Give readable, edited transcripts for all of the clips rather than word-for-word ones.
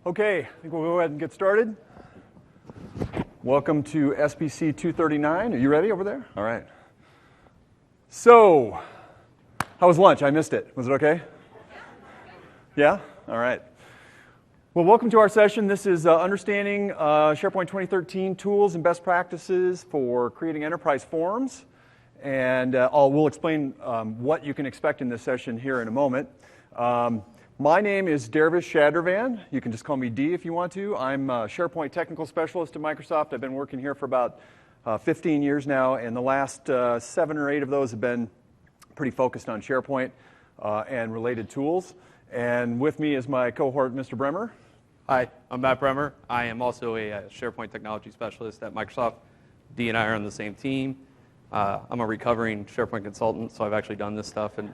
Okay, I think we'll go ahead and get started. Welcome to SBC 239. Are you ready over there? All right. So, how was lunch? I missed it. Was it okay? Yeah? All right. Well, welcome to our session. This is Understanding SharePoint 2013 Tools and Best Practices for Creating Enterprise Forms. And we'll explain what you can expect in this session here in a moment. My name is Dervish Shadervan. You can just call me D if you want to. I'm a SharePoint Technical Specialist at Microsoft. I've been working here for about 15 years now, and the last 7 or 8 of those have been pretty focused on SharePoint and related tools. And with me is my cohort, Mr. Bremer. Hi, I'm Matt Bremer. I am also a SharePoint Technology Specialist at Microsoft. D and I are on the same team. I'm a recovering SharePoint consultant, so I've actually done this stuff, and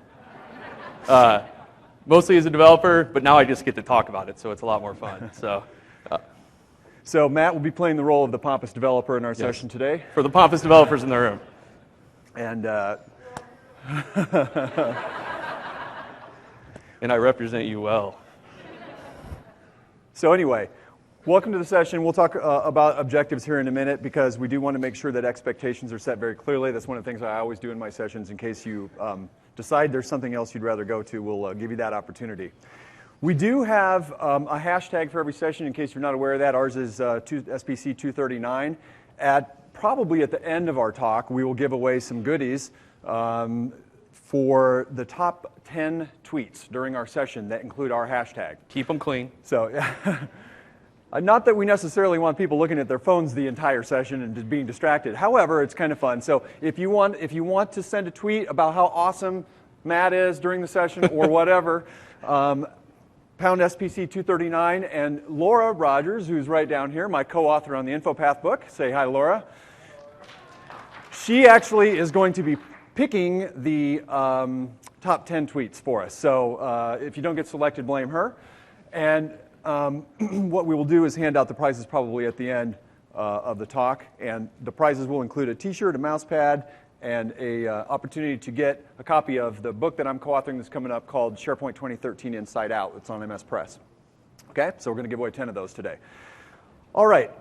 mostly as a developer, but now I just get to talk about it, so it's a lot more fun. So Matt will be playing the role of the pompous developer in our session today. For the pompous developers in the room. And and I represent you well. So anyway, welcome to the session. We'll talk about objectives here in a minute because we do want to make sure that expectations are set very clearly. That's one of the things I always do in my sessions in case you decide there's something else you'd rather go to. We'll give you that opportunity. We do have a hashtag for every session in case you're not aware of that. Ours is SBC 239. Probably at the end of our talk, we will give away some goodies for the top 10 tweets during our session that include our hashtag. Keep them clean. So, not that we necessarily want people looking at their phones the entire session and just being distracted. However, it's kind of fun. So if you want to send a tweet about how awesome Matt is during the session or whatever, pound SPC 239, and Laura Rogers, who's right down here, my co-author on the InfoPath book. Say hi, Laura. She actually is going to be picking the top 10 tweets for us. So if you don't get selected, blame her. And what we will do is hand out the prizes probably at the end of the talk. And the prizes will include a t-shirt, a mouse pad, and a opportunity to get a copy of the book that I'm co-authoring that's coming up called SharePoint 2013 Inside Out. It's on MS Press. Okay, so we're going to give away 10 of those today. All right,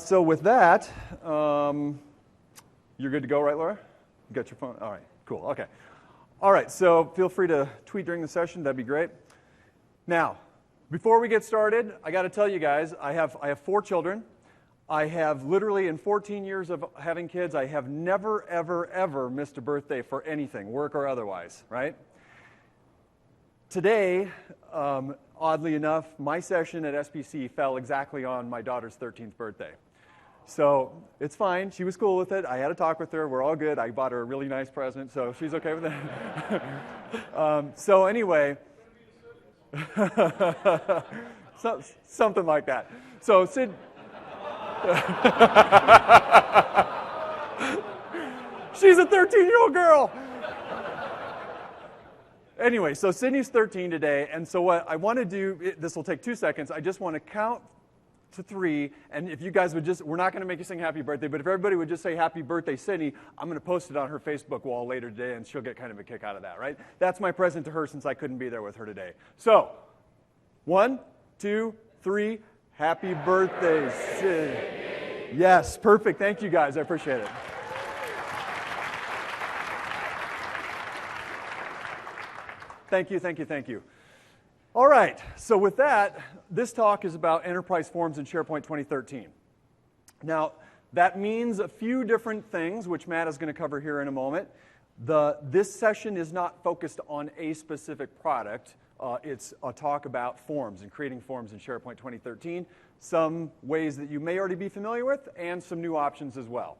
so with that, you're good to go, right, Laura? You got your phone? All right, cool, okay. All right, so feel free to tweet during the session. That'd be great. Now, before we get started, I got to tell you guys, I have 4 children. I have literally, in 14 years of having kids, I have never, ever, ever missed a birthday for anything, work or otherwise, right? Today, oddly enough, my session at SPC fell exactly on my daughter's 13th birthday. So it's fine. She was cool with it. I had a talk with her. We're all good. I bought her a really nice present, so she's okay with that. So anyway, something like that. So Sid, she's a 13-year-old girl. Anyway, so Sydney's 13 today, and so what I want to do, this will take 2 seconds. I just want to count to 3, and if you guys would just, we're not going to make you sing happy birthday, but if everybody would just say happy birthday, Sydney, I'm going to post it on her Facebook wall later today, and she'll get kind of a kick out of that, right? That's my present to her since I couldn't be there with her today. So, 1, 2, 3, happy birthday, Sydney. Yes, perfect. Thank you, guys. I appreciate it. Thank you, thank you, thank you. All right, so with that, this talk is about enterprise forms in SharePoint 2013. Now, that means a few different things, which Matt is going to cover here in a moment. This session is not focused on a specific product. It's a talk about forms and creating forms in SharePoint 2013, some ways that you may already be familiar with, and some new options as well.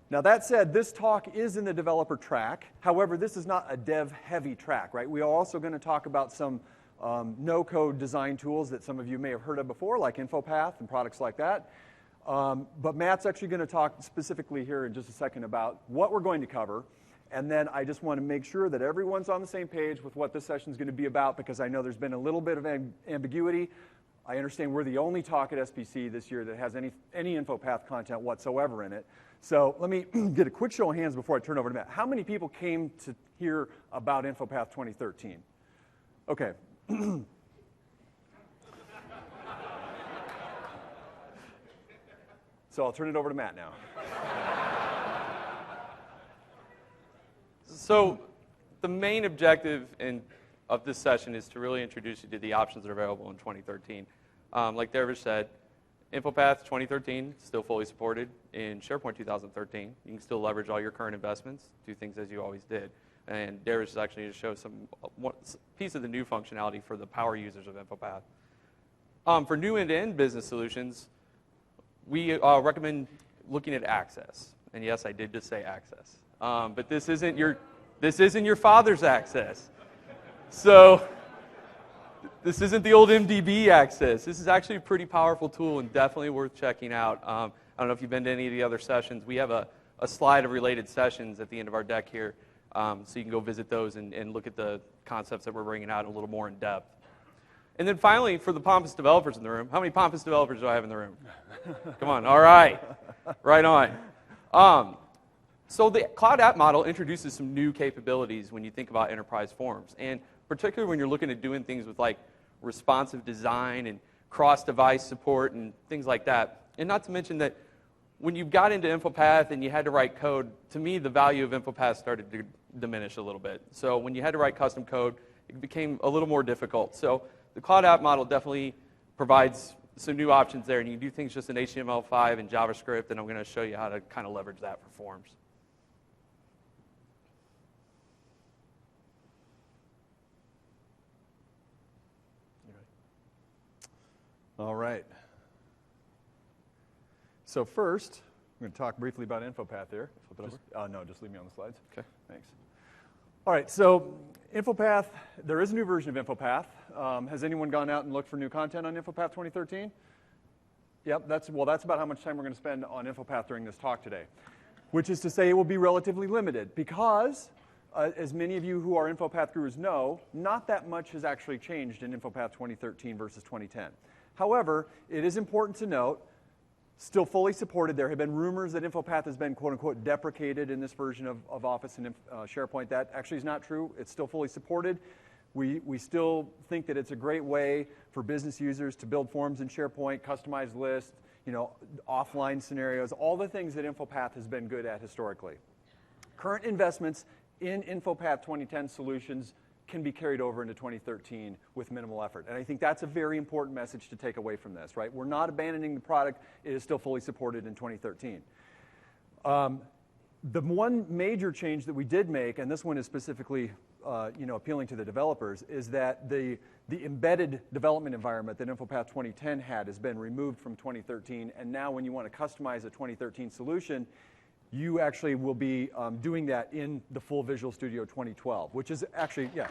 Now, that said, this talk is in the developer track. However, this is not a dev-heavy track, right? We are also going to talk about some no-code design tools that some of you may have heard of before, like InfoPath and products like that. But Matt's actually going to talk specifically here in just a second about what we're going to cover. And then I just want to make sure that everyone's on the same page with what this session is going to be about, because I know there's been a little bit of ambiguity. I understand we're the only talk at SBC this year that has any InfoPath content whatsoever in it. So let me get a quick show of hands before I turn over to Matt. How many people came to hear about InfoPath 2013? Okay. So I'll turn it over to Matt now. So the main objective of this session is to really introduce you to the options that are available in 2013. Like Dervish said, InfoPath 2013 is still fully supported in SharePoint 2013. You can still leverage all your current investments, do things as you always did. And Dervish is actually going to show some piece of the new functionality for the power users of InfoPath. For new end-to-end business solutions, we recommend looking at Access. And yes, I did just say Access. But this isn't your father's Access. So this isn't the old MDB Access. This is actually a pretty powerful tool and definitely worth checking out. I don't know if you've been to any of the other sessions. We have a slide of related sessions at the end of our deck here, so you can go visit those and look at the concepts that we're bringing out a little more in depth. And then finally, for the pompous developers in the room, how many pompous developers do I have in the room? Come on, all right, right on. So the cloud app model introduces some new capabilities when you think about enterprise forms, and particularly when you're looking at doing things with like responsive design and cross-device support and things like that. And not to mention that when you got into InfoPath and you had to write code, to me the value of InfoPath started to diminish a little bit. So when you had to write custom code, it became a little more difficult. So the cloud app model definitely provides some new options there, and you can do things just in HTML5 and JavaScript, and I'm going to show you how to kind of leverage that for forms. All right. So first, I'm going to talk briefly about InfoPath here. Flip it over. No, just leave me on the slides. Okay. Thanks. All right, so InfoPath, there is a new version of InfoPath. Has anyone gone out and looked for new content on InfoPath 2013? Yep, that's about how much time we're going to spend on InfoPath during this talk today, which is to say it will be relatively limited because, as many of you who are InfoPath gurus know, not that much has actually changed in InfoPath 2013 versus 2010. However, it is important to note, still fully supported. There have been rumors that InfoPath has been, quote unquote, deprecated in this version of Office and SharePoint. That actually is not true. It's still fully supported. We still think that it's a great way for business users to build forms in SharePoint, customize lists, offline scenarios, all the things that InfoPath has been good at historically. Current investments in InfoPath 2010 solutions can be carried over into 2013 with minimal effort. And I think that's a very important message to take away from this, right? We're not abandoning the product. It is still fully supported in 2013. The one major change that we did make, and this one is specifically appealing to the developers, is that the embedded development environment that InfoPath 2010 had has been removed from 2013. And now when you want to customize a 2013 solution, you actually will be doing that in the full Visual Studio 2012, which is actually, yeah,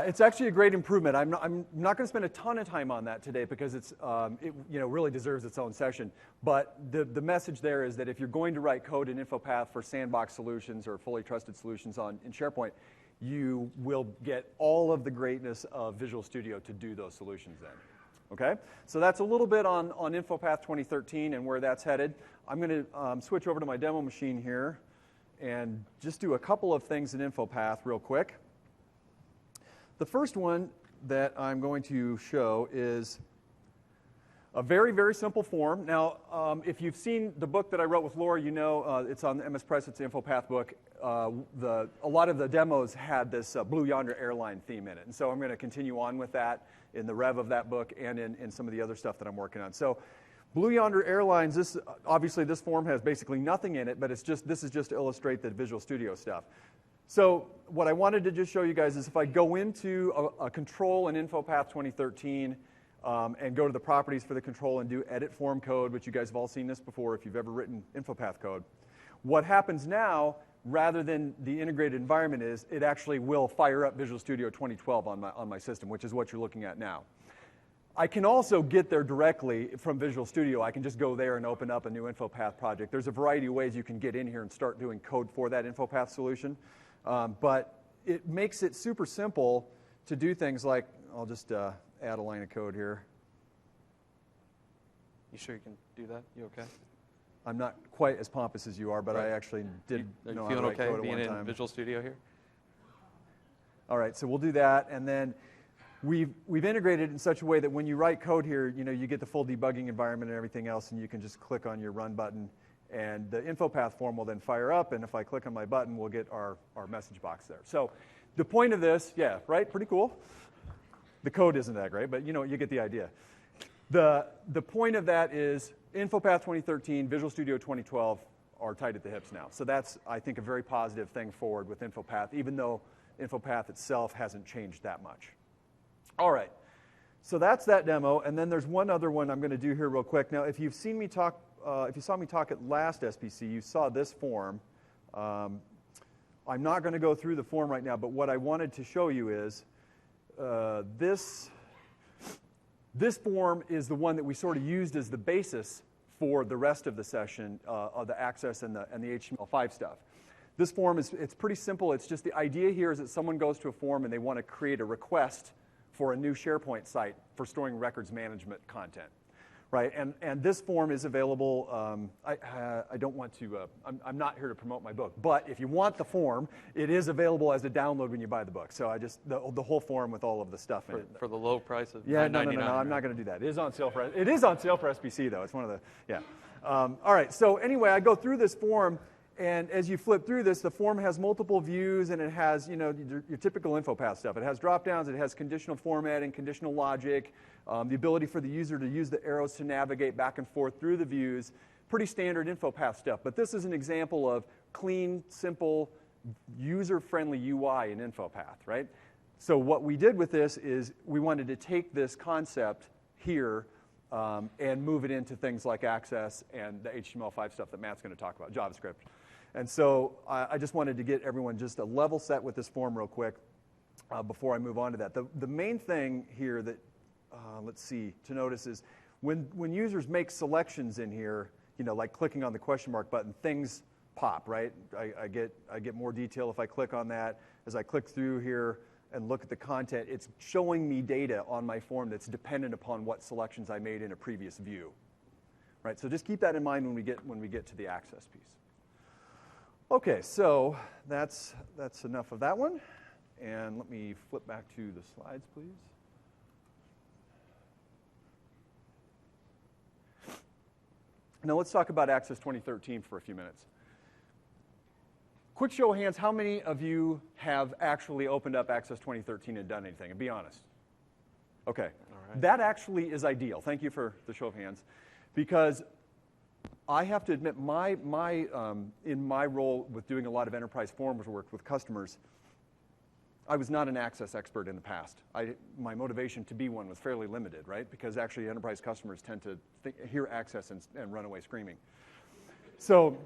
it's actually a great improvement. I'm not going to spend a ton of time on that today because it really deserves its own session. But the message there is that if you're going to write code in InfoPath for sandbox solutions or fully trusted solutions in SharePoint, you will get all of the greatness of Visual Studio to do those solutions then. Okay, so that's a little bit on InfoPath 2013 and where that's headed. I'm going to switch over to my demo machine here and just do a couple of things in InfoPath real quick. The first one that I'm going to show is a very, very simple form. Now, if you've seen the book that I wrote with Laura, you know it's on MS Press. It's the InfoPath book. A lot of the demos had this Blue Yonder airline theme in it. And so I'm going to continue on with that in the rev of that book and in some of the other stuff that I'm working on. So Blue Yonder Airlines, obviously this form has basically nothing in it, but this is just to illustrate the Visual Studio stuff. So what I wanted to just show you guys is if I go into a control in InfoPath 2013 and go to the properties for the control and do edit form code, which you guys have all seen this before if you've ever written InfoPath code, what happens now, rather than the integrated environment, is it actually will fire up Visual Studio 2012 on my system, which is what you're looking at now. I can also get there directly from Visual Studio. I can just go there and open up a new InfoPath project. There's a variety of ways you can get in here and start doing code for that InfoPath solution. But it makes it super simple to do things like, I'll just add a line of code here. You sure you can do that? You okay? I'm not quite as pompous as you are, but right. I actually did know how to write code at one time. Are you feeling okay being in Visual Studio here? All right, so we'll do that, and then we've integrated it in such a way that when you write code here, you get the full debugging environment and everything else, and you can just click on your run button, and the info path form will then fire up, and if I click on my button, we'll get our message box there. So the point of this, yeah, right, pretty cool. The code isn't that great, but you get the idea. The point of that is InfoPath 2013, Visual Studio 2012 are tight at the hips now. So that's, I think, a very positive thing forward with InfoPath, even though InfoPath itself hasn't changed that much. All right, so that's that demo, and then there's one other one I'm going to do here real quick. Now, if you've seen me talk, if you saw me talk at last SPC, you saw this form. I'm not going to go through the form right now, but what I wanted to show you is this form is the one that we sort of used as the basis for the rest of the session of the Access and the HTML5 stuff. This form it's pretty simple. It's just the idea here is that someone goes to a form and they want to create a request for a new SharePoint site for storing records management content, right? And this form is available. I don't want to. I'm not here to promote my book, but if you want the form, it is available as a download when you buy the book. So I just the whole form with all of the stuff in it for the low price of $9.99. $9.99. No, I'm not going to do that. It is on sale for SPC though. It's one of the yeah. All right. So anyway, I go through this form. And as you flip through this, the form has multiple views, and it has, your typical InfoPath stuff. It has drop-downs, it has conditional formatting, conditional logic, the ability for the user to use the arrows to navigate back and forth through the views. Pretty standard InfoPath stuff. But this is an example of clean, simple, user-friendly UI in InfoPath, right? So what we did with this is we wanted to take this concept here and move it into things like Access and the HTML5 stuff that Matt's going to talk about, JavaScript. And so I just wanted to get everyone just a level set with this form real quick before I move on to that. The main thing here that, let's see, to notice is when users make selections in here, like clicking on the question mark button, things pop, right? I get more detail if I click on that. As I click through here and look at the content, it's showing me data on my form that's dependent upon what selections I made in a previous view, right? So just keep that in mind when we get to the Access piece. Okay, so that's enough of that one. And let me flip back to the slides, please. Now let's talk about Access 2013 for a few minutes. Quick show of hands, how many of you have actually opened up Access 2013 and done anything? And be honest. Okay, all right. That actually is ideal. Thank you for the show of hands. Because I have to admit, in my role with doing a lot of enterprise forms work with customers, I was not an Access expert in the past. My motivation to be one was fairly limited, right? Because actually enterprise customers tend to hear Access and run away screaming. So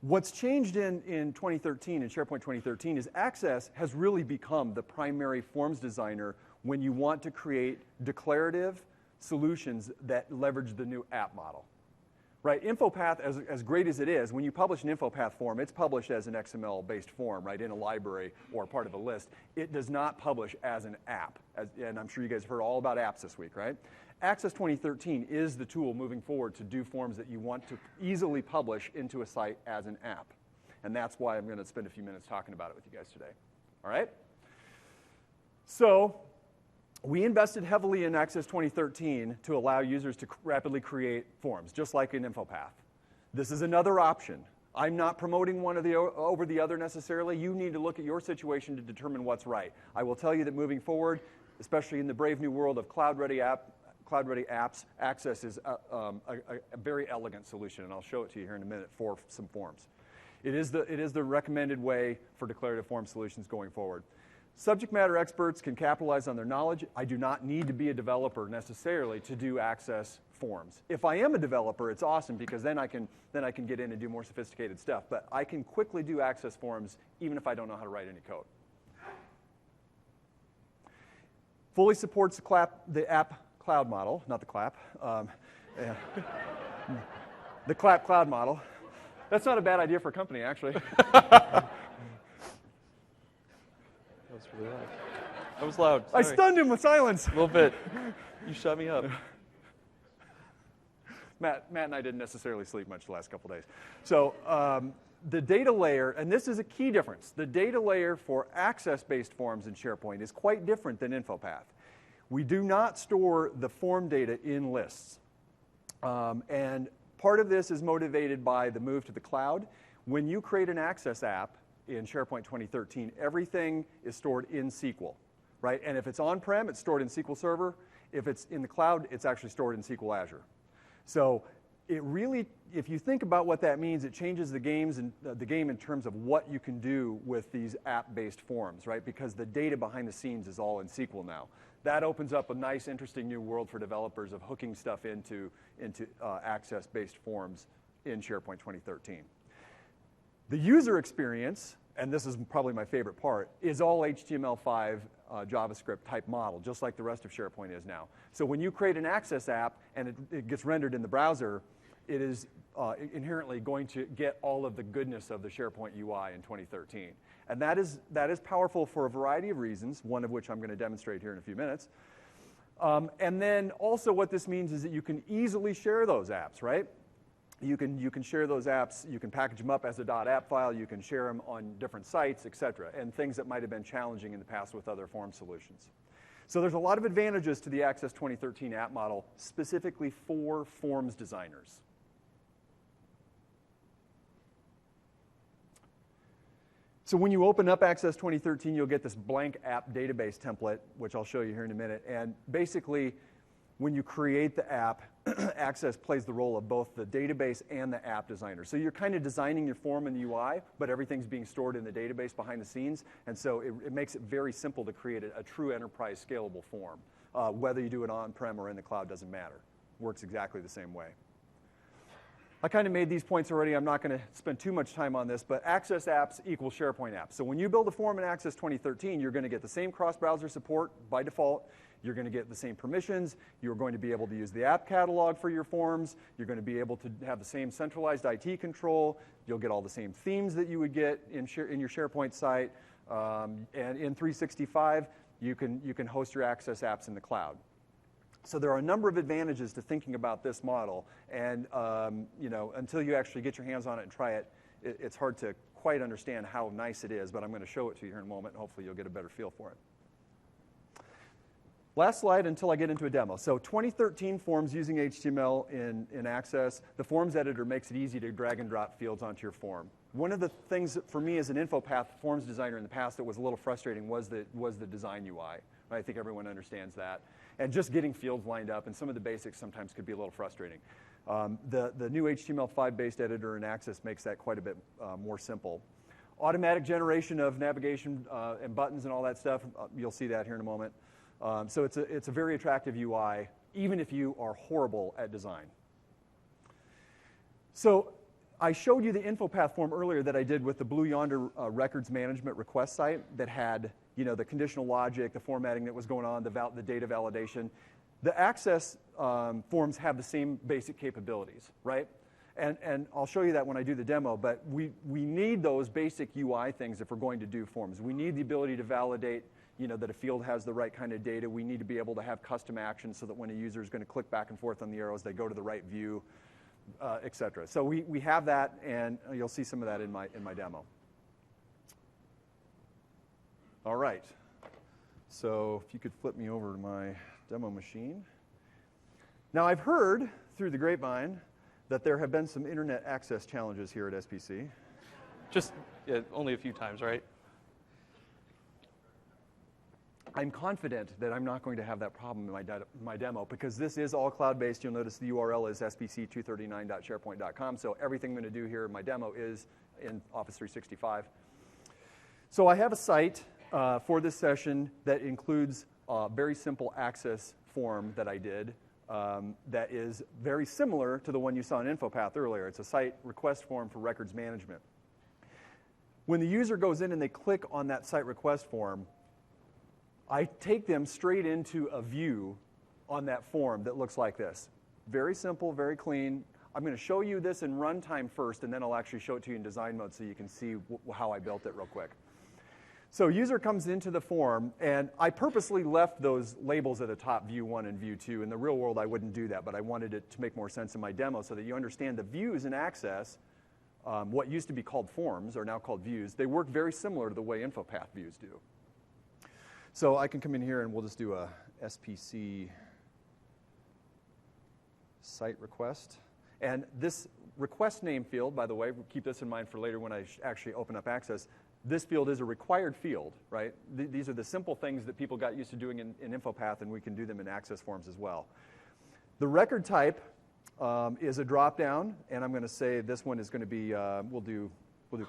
what's changed in 2013, in SharePoint 2013, is Access has really become the primary forms designer when you want to create declarative solutions that leverage the new app model. Right, InfoPath, as great as it is, when you publish an InfoPath form, it's published as an XML-based form, right, in a library or part of a list. It does not publish as an app, and I'm sure you guys have heard all about apps this week, right? Access 2013 is the tool moving forward to do forms that you want to easily publish into a site as an app. And that's why I'm going to spend a few minutes talking about it with you guys today. All right? So we invested heavily in Access 2013 to allow users to rapidly create forms, just like in InfoPath. This is another option. I'm not promoting one over the other necessarily. You need to look at your situation to determine what's right. I will tell you that moving forward, especially in the brave new world of cloud-ready apps, Access is a very elegant solution, and I'll show it to you here in a minute for some forms. It is the recommended way for declarative form solutions going forward. Subject matter experts can capitalize on their knowledge. I do not need to be a developer necessarily to do Access forms. If I am a developer, it's awesome because then I can get in and do more sophisticated stuff. But I can quickly do Access forms even if I don't know how to write any code. Fully supports the app cloud model, not the clap. The clap cloud model. That's not a bad idea for a company, actually. That was really loud. That was loud. Sorry. I stunned him with silence. A little bit. You shut me up. Matt and I didn't necessarily sleep much the last couple days. So the data layer, and this is a key difference, the data layer for access-based forms in SharePoint is quite different than InfoPath. We do not store the form data in lists. And part of this is motivated by the move to the cloud. When you create an Access app in SharePoint 2013, everything is stored in SQL, right? And if it's on-prem, it's stored in SQL Server. If it's in the cloud, it's actually stored in SQL Azure. So it really, if you think about what that means, it changes the game in terms of what you can do with these app-based forms, right? Because the data behind the scenes is all in SQL now. That opens up a nice, interesting new world for developers of hooking stuff into access-based forms in SharePoint 2013. The user experience, and this is probably my favorite part, is all HTML5 JavaScript type model, just like the rest of SharePoint is now. So when you create an Access app and it gets rendered in the browser, it is inherently going to get all of the goodness of the SharePoint UI in 2013. And that is powerful for a variety of reasons, one of which I'm going to demonstrate here in a few minutes. And then also what this means is that you can easily share those apps, right? You can share those apps, you can package them up as a .app file, you can share them on different sites, et cetera, and things that might have been challenging in the past with other form solutions. So there's a lot of advantages to the Access 2013 app model, specifically for forms designers. So when you open up Access 2013, you'll get this blank app database template, which I'll show you here in a minute. And basically, when you create the app, Access plays the role of both the database and the app designer. So you're kind of designing your form in the UI, but everything's being stored in the database behind the scenes. And so it makes it very simple to create a true enterprise scalable form. Whether you do it on-prem or in the cloud doesn't matter. Works exactly the same way. I kind of made these points already. I'm not going to spend too much time on this, but Access apps equal SharePoint apps. So when you build a form in Access 2013, you're going to get the same cross-browser support by default. You're going to get the same permissions. You're going to be able to use the app catalog for your forms. You're going to be able to have the same centralized IT control. You'll get all the same themes that you would get in your SharePoint site. And in 365, you can host your Access apps in the cloud. So there are a number of advantages to thinking about this model, and until you actually get your hands on it and try it, it's hard to quite understand how nice it is, but I'm going to show it to you here in a moment, and hopefully you'll get a better feel for it. Last slide until I get into a demo. So 2013 forms using HTML in Access. The forms editor makes it easy to drag and drop fields onto your form. One of the things for me as an InfoPath forms designer in the past that was a little frustrating was the design UI. I think everyone understands that. And just getting fields lined up, and some of the basics sometimes could be a little frustrating. The new HTML5-based editor in Access makes that quite a bit more simple. Automatic generation of navigation and buttons and all that stuff, you'll see that here in a moment. So it's a very attractive UI, even if you are horrible at design. So I showed you the InfoPath form earlier that I did with the Blue Yonder records management request site that had the conditional logic, the formatting that was going on, the data validation. The Access forms have the same basic capabilities, right? And I'll show you that when I do the demo, but we need those basic UI things if we're going to do forms. We need the ability to validate that a field has the right kind of data. We need to be able to have custom actions so that when a user is going to click back and forth on the arrows, they go to the right view, et cetera. So we have that, and you'll see some of that in my demo. All right. So if you could flip me over to my demo machine. Now, I've heard through the grapevine that there have been some internet access challenges here at SPC. Just only a few times, right? I'm confident that I'm not going to have that problem in my demo because this is all cloud-based. You'll notice the URL is spc239.sharepoint.com, so everything I'm going to do here in my demo is in Office 365. So I have a site for this session that includes a very simple Access form that I did that is very similar to the one you saw in InfoPath earlier. It's a site request form for records management. When the user goes in and they click on that site request form, I take them straight into a view on that form that looks like this. Very simple, very clean. I'm going to show you this in runtime first, and then I'll actually show it to you in design mode so you can see how I built it real quick. So user comes into the form, and I purposely left those labels at the top, view 1 and view 2. In the real world, I wouldn't do that, but I wanted it to make more sense in my demo so that you understand the views in Access what used to be called forms are now called views. They work very similar to the way InfoPath views do. So I can come in here and we'll just do a SPC site request. And this request name field, by the way, keep this in mind for later when I actually open up Access. This field is a required field, right? These are the simple things that people got used to doing in InfoPath, and we can do them in Access forms as well. The record type is a drop-down, and I'm going to say this one is going to be, we'll do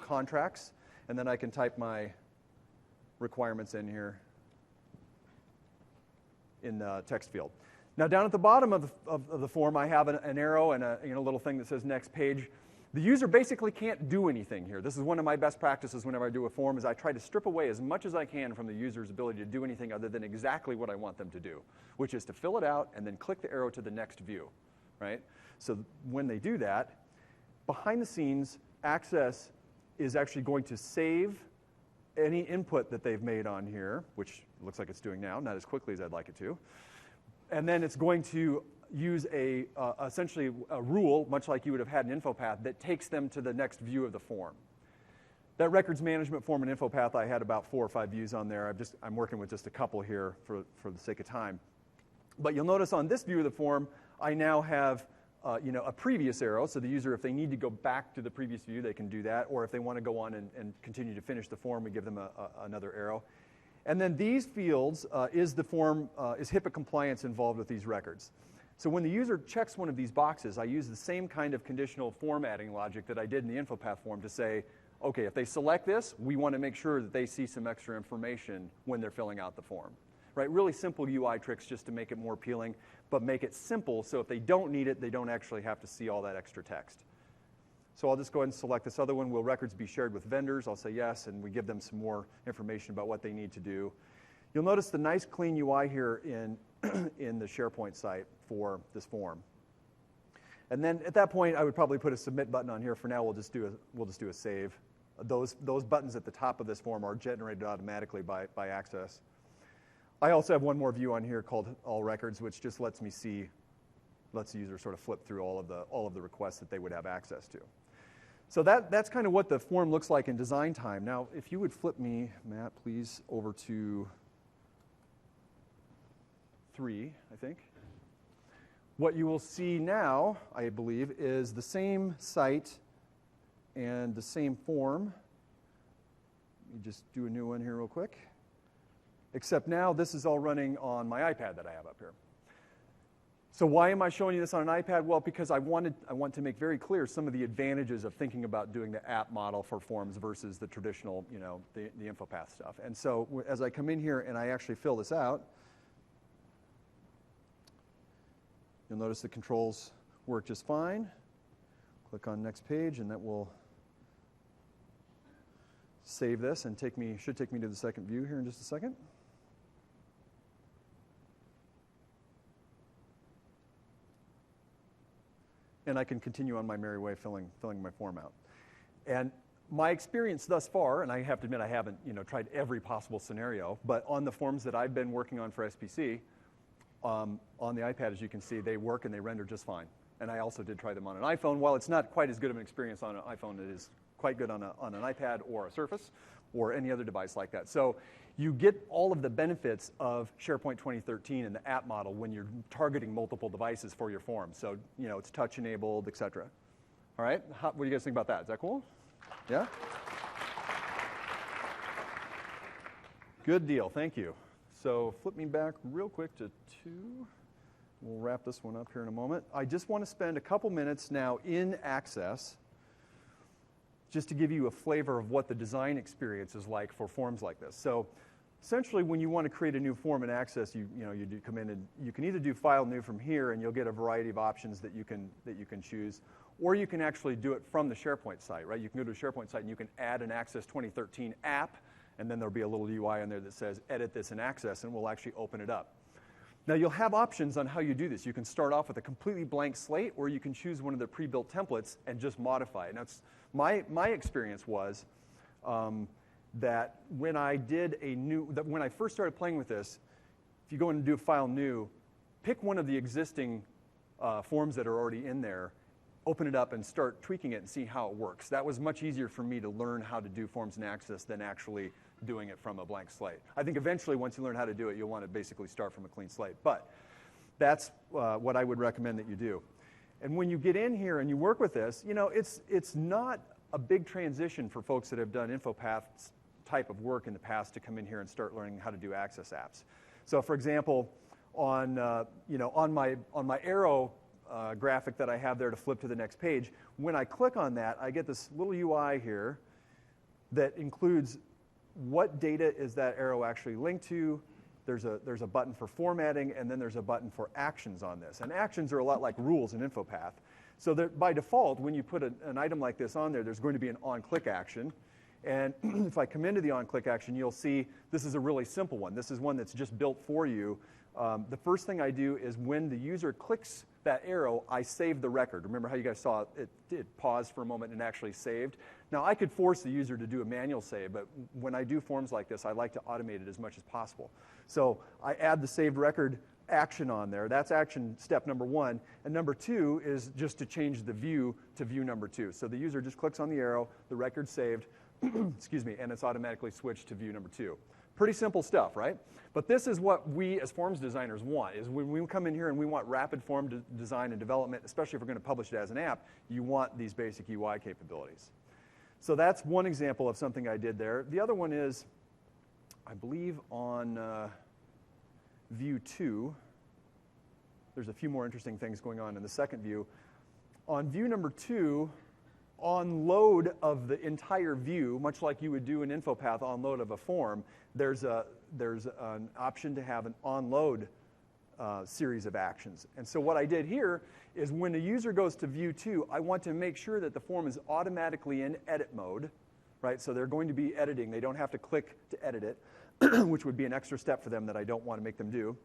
contracts, and then I can type my requirements in here in the text field. Now, down at the bottom of the form, I have an arrow and a little thing that says next page. The user basically can't do anything here. This is one of my best practices whenever I do a form, is I try to strip away as much as I can from the user's ability to do anything other than exactly what I want them to do, which is to fill it out and then click the arrow to the next view, right? So when they do that, behind the scenes, Access is actually going to save any input that they've made on here, which looks like it's doing now, not as quickly as I'd like it to. And then it's going to use essentially a rule, much like you would have had in InfoPath, that takes them to the next view of the form. That records management form in InfoPath, I had about 4 or 5 views on there. I'm working with just a couple here for the sake of time. But you'll notice on this view of the form, I now have a previous arrow, so the user, if they need to go back to the previous view, they can do that. Or if they want to go on and continue to finish the form, we give them another arrow. And then these fields, is HIPAA compliance involved with these records? So when the user checks one of these boxes, I use the same kind of conditional formatting logic that I did in the InfoPath form to say, okay, if they select this, we want to make sure that they see some extra information when they're filling out the form. Right? Really simple UI tricks just to make it more appealing, but make it simple so if they don't need it, they don't actually have to see all that extra text. So I'll just go ahead and select this other one. Will records be shared with vendors? I'll say yes, and we give them some more information about what they need to do. You'll notice the nice clean UI here in the SharePoint site for this form. And then at that point, I would probably put a submit button on here. For now, we'll just do a save. Those buttons at the top of this form are generated automatically by Access. I also have one more view on here called All Records, which just lets the user sort of flip through all of the requests that they would have access to. So that's kind of what the form looks like in design time. Now, if you would flip me, Matt, please, over to 3, I think. What you will see now, I believe, is the same site and the same form. Let me just do a new one here real quick. Except now this is all running on my iPad that I have up here. So why am I showing you this on an iPad? Well, because I want to make very clear some of the advantages of thinking about doing the app model for forms versus the traditional, the InfoPath stuff. And so as I come in here and I actually fill this out, you'll notice the controls work just fine. Click on next page, and that will save this and should take me to the second view here in just a second. And I can continue on my merry way filling my form out. And my experience thus far, and I have to admit I haven't tried every possible scenario, but on the forms that I've been working on for SPC, on the iPad, as you can see, they work and they render just fine. And I also did try them on an iPhone. While it's not quite as good of an experience on an iPhone, it is quite good on an iPad or a Surface or any other device like that. So you get all of the benefits of SharePoint 2013 and the app model when you're targeting multiple devices for your form. So, it's touch enabled, et cetera. All right, what do you guys think about that? Is that cool? Yeah? Good deal, thank you. So flip me back real quick to 2. We'll wrap this one up here in a moment. I just want to spend a couple minutes now in Access just to give you a flavor of what the design experience is like for forms like this. So essentially, when you want to create a new form in Access, you do come in and you can either do File New from here, and you'll get a variety of options that you can choose, or you can actually do it from the SharePoint site, right? You can go to a SharePoint site and you can add an Access 2013 app, and then there'll be a little UI on there that says Edit this in Access, and we'll actually open it up. Now, you'll have options on how you do this. You can start off with a completely blank slate, or you can choose one of the pre-built templates and just modify it. Now, my experience was that when I first started playing with this, if you go in and do File New, pick one of the existing forms that are already in there, open it up and start tweaking it and see how it works. That was much easier for me to learn how to do forms and access than actually doing it from a blank slate. I think eventually once you learn how to do it, you'll want to basically start from a clean slate. But that's what I would recommend that you do. And when you get in here and you work with this, you know, it's not a big transition for folks that have done InfoPath's type of work in the past to come in here and start learning how to do access apps. So for example, on my arrow graphic that I have there to flip to the next page, when I click on that, I get this little UI here that includes what data is that arrow actually linked to. There's a button for formatting, and then there's a button for actions on this. And actions are a lot like rules in InfoPath. So that by default, when you put an item like this on there, there's going to be an on-click action. And if I come into the on-click action, you'll see this is a really simple one. This is one that's just built for you. The first thing I do is when the user clicks that arrow, I save the record. Remember how you guys saw it paused for a moment and actually saved? Now, I could force the user to do a manual save, but when I do forms like this, I like to automate it as much as possible. So I add the saved record action on there. That's action step number 1. And number 2 is just to change the view to view number 2. So the user just clicks on the arrow, the record's saved, excuse me, and it's automatically switched to view number 2. Pretty simple stuff, right? But this is what we as forms designers want, is when we come in here and we want rapid form design and development, especially if we're going to publish it as an app, you want these basic UI capabilities. So that's one example of something I did there. The other one is, I believe on view 2, there's a few more interesting things going on in the second view. On view number 2, on load of the entire view, much like you would do an InfoPath on load of a form, there's an option to have an on load series of actions. And so what I did here is when a user goes to view 2, I want to make sure that the form is automatically in edit mode, right? So they're going to be editing. They don't have to click to edit it, which would be an extra step for them that I don't want to make them do.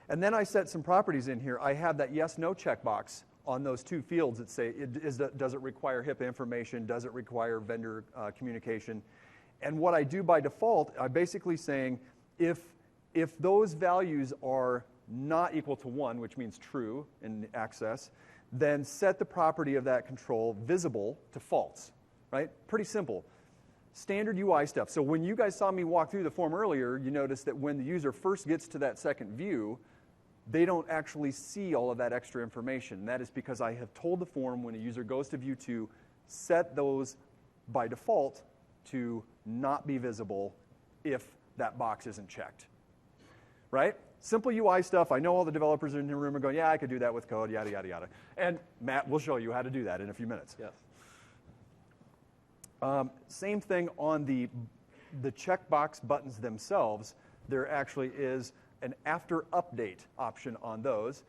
And then I set some properties in here. I have that yes/no checkbox on those 2 fields that say, does it require HIPAA information? Does it require vendor communication? And what I do by default, I'm basically saying if those values are not equal to 1, which means true in access, then set the property of that control visible to false, right? Pretty simple. Standard UI stuff. So when you guys saw me walk through the form earlier, you noticed that when the user first gets to that second view, they don't actually see all of that extra information. And that is because I have told the form when a user goes to view 2, set those by default to not be visible if that box isn't checked. Right? Simple UI stuff. I know all the developers in the room are going, yeah, I could do that with code, yada, yada, yada. And Matt will show you how to do that in a few minutes. Yes. Same thing on the checkbox buttons themselves. There actually is an after update option on those.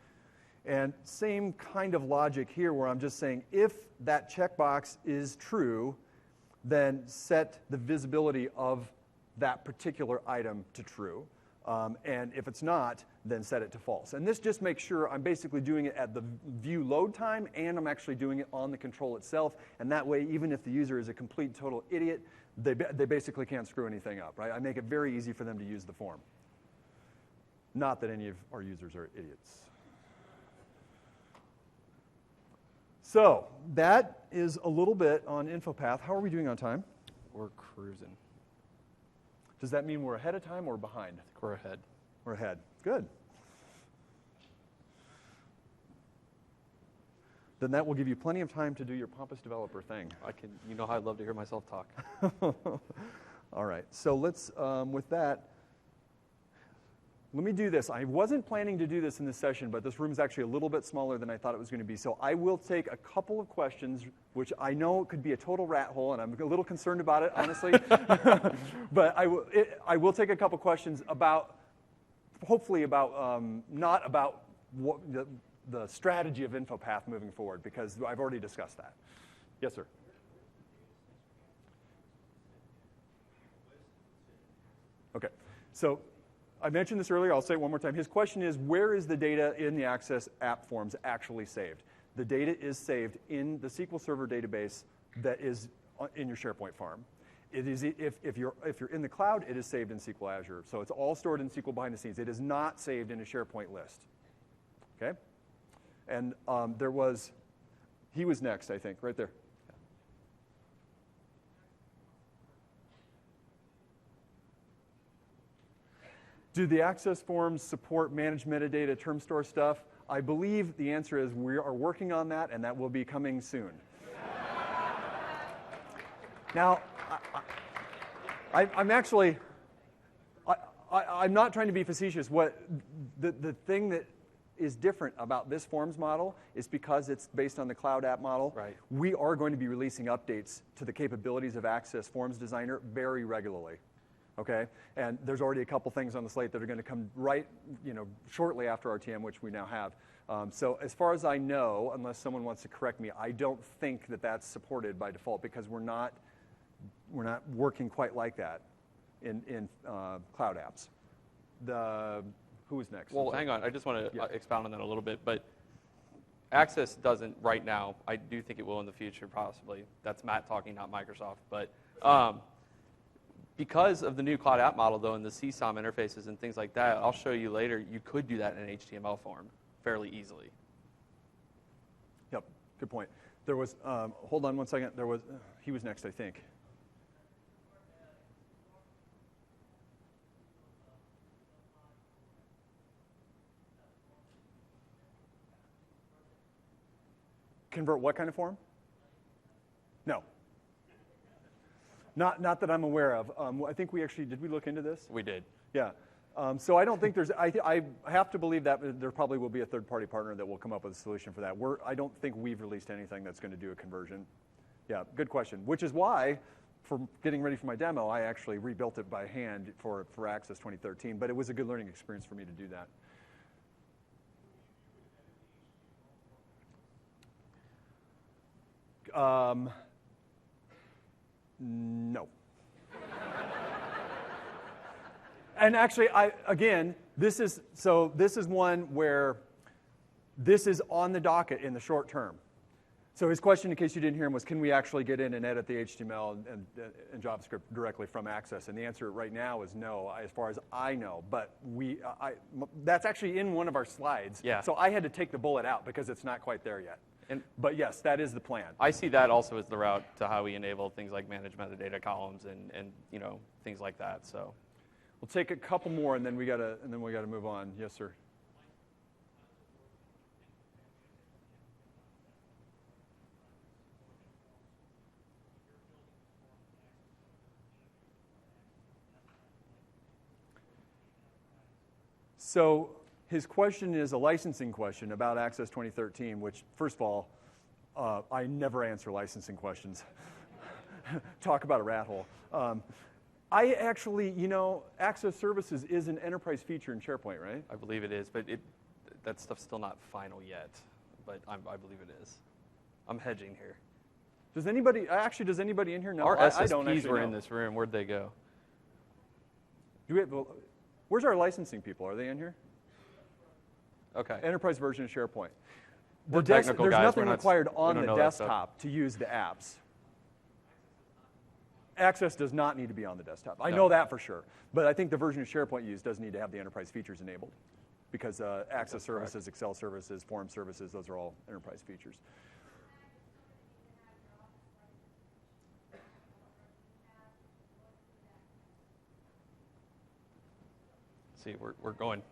And same kind of logic here where I'm just saying if that checkbox is true, then set the visibility of that particular item to true. And if it's not, then set it to false. And this just makes sure I'm basically doing it at the view load time and I'm actually doing it on the control itself. And that way, even if the user is a complete total idiot, they basically can't screw anything up, right? I make it very easy for them to use the form. Not that any of our users are idiots. So that is a little bit on InfoPath. How are we doing on time? We're cruising. Does that mean we're ahead of time or behind? I think we're ahead. We're ahead. Good. Then that will give you plenty of time to do your pompous developer thing. You know how I'd love to hear myself talk. All right. So let's, with that, let me do this. I wasn't planning to do this in this session, but this room is actually a little bit smaller than I thought it was going to be. So I will take a couple of questions, which I know could be a total rat hole, and I'm a little concerned about it, honestly. But I will take a couple questions about, hopefully about, not about what the strategy of InfoPath moving forward, because I've already discussed that. Yes, sir. Okay. So I mentioned this earlier, I'll say it one more time. His question is, where is the data in the Access app forms actually saved? The data is saved in the SQL Server database that is in your SharePoint farm. It is, if you're in the cloud, it is saved in SQL Azure. So it's all stored in SQL behind the scenes. It is not saved in a SharePoint list. Okay? And there was He was next, I think, right there. Do the access forms support managed metadata term store stuff? I believe the answer is we are working on that, and that will be coming soon. Now, I'm actually, I'm not trying to be facetious. What the thing that is different about this forms model is because it's based on the cloud app model. Right. We are going to be releasing updates to the capabilities of Access Forms Designer very regularly. Okay, and there's already a couple things on the slate that are going to come right, shortly after RTM, which we now have. So as far as I know, unless someone wants to correct me, I don't think that that's supported by default because we're not working quite like that in cloud apps. Who is next? Well, hang on. I just want to expound on that a little bit. But Access doesn't right now. I do think it will in the future, possibly. That's Matt talking, not Microsoft. But because of the new cloud app model, though, and the CSOM interfaces and things like that, I'll show you later, you could do that in an HTML form fairly easily. Yep, good point. There was, hold on one second. There was, he was next, I think. Convert what kind of form? No. Not that I'm aware of. I think did we look into this? We did. Yeah. So I don't think there's, I have to believe that there probably will be a third-party partner that will come up with a solution for that. I don't think we've released anything that's going to do a conversion. Yeah, good question. Which is why, for getting ready for my demo, I actually rebuilt it by hand for Access 2013. But it was a good learning experience for me to do that. No. And actually, this is one where this is on the docket in the short term. So his question, in case you didn't hear him, was can we actually get in and edit the HTML and JavaScript directly from Access? And the answer right now is no, as far as I know. But that's actually in one of our slides. Yeah. So I had to take the bullet out because it's not quite there yet. But yes, that is the plan. I see that also as the route to how we enable things like managed metadata columns and things like that. So we'll take a couple more and then we gotta move on. Yes, sir. So his question is a licensing question about Access 2013, which, first of all, I never answer licensing questions. Talk about a rat hole. I actually, Access Services is an enterprise feature in SharePoint, right? I believe it is, but that stuff's still not final yet. But I believe it is. I'm hedging here. Does anybody in here know? Our I don't SSPs actually were know. in this room. Where'd they go? Where's our licensing people? Are they in here? Okay. Enterprise version of SharePoint. We're technical there's guys. nothing required on the know that stuff. desktop to use the apps. Access does not need to be on the desktop. I No. know that for sure. But I think the version of SharePoint you use does need to have the enterprise features enabled because Access services, Excel services, form services, those are all enterprise features. See, we're going.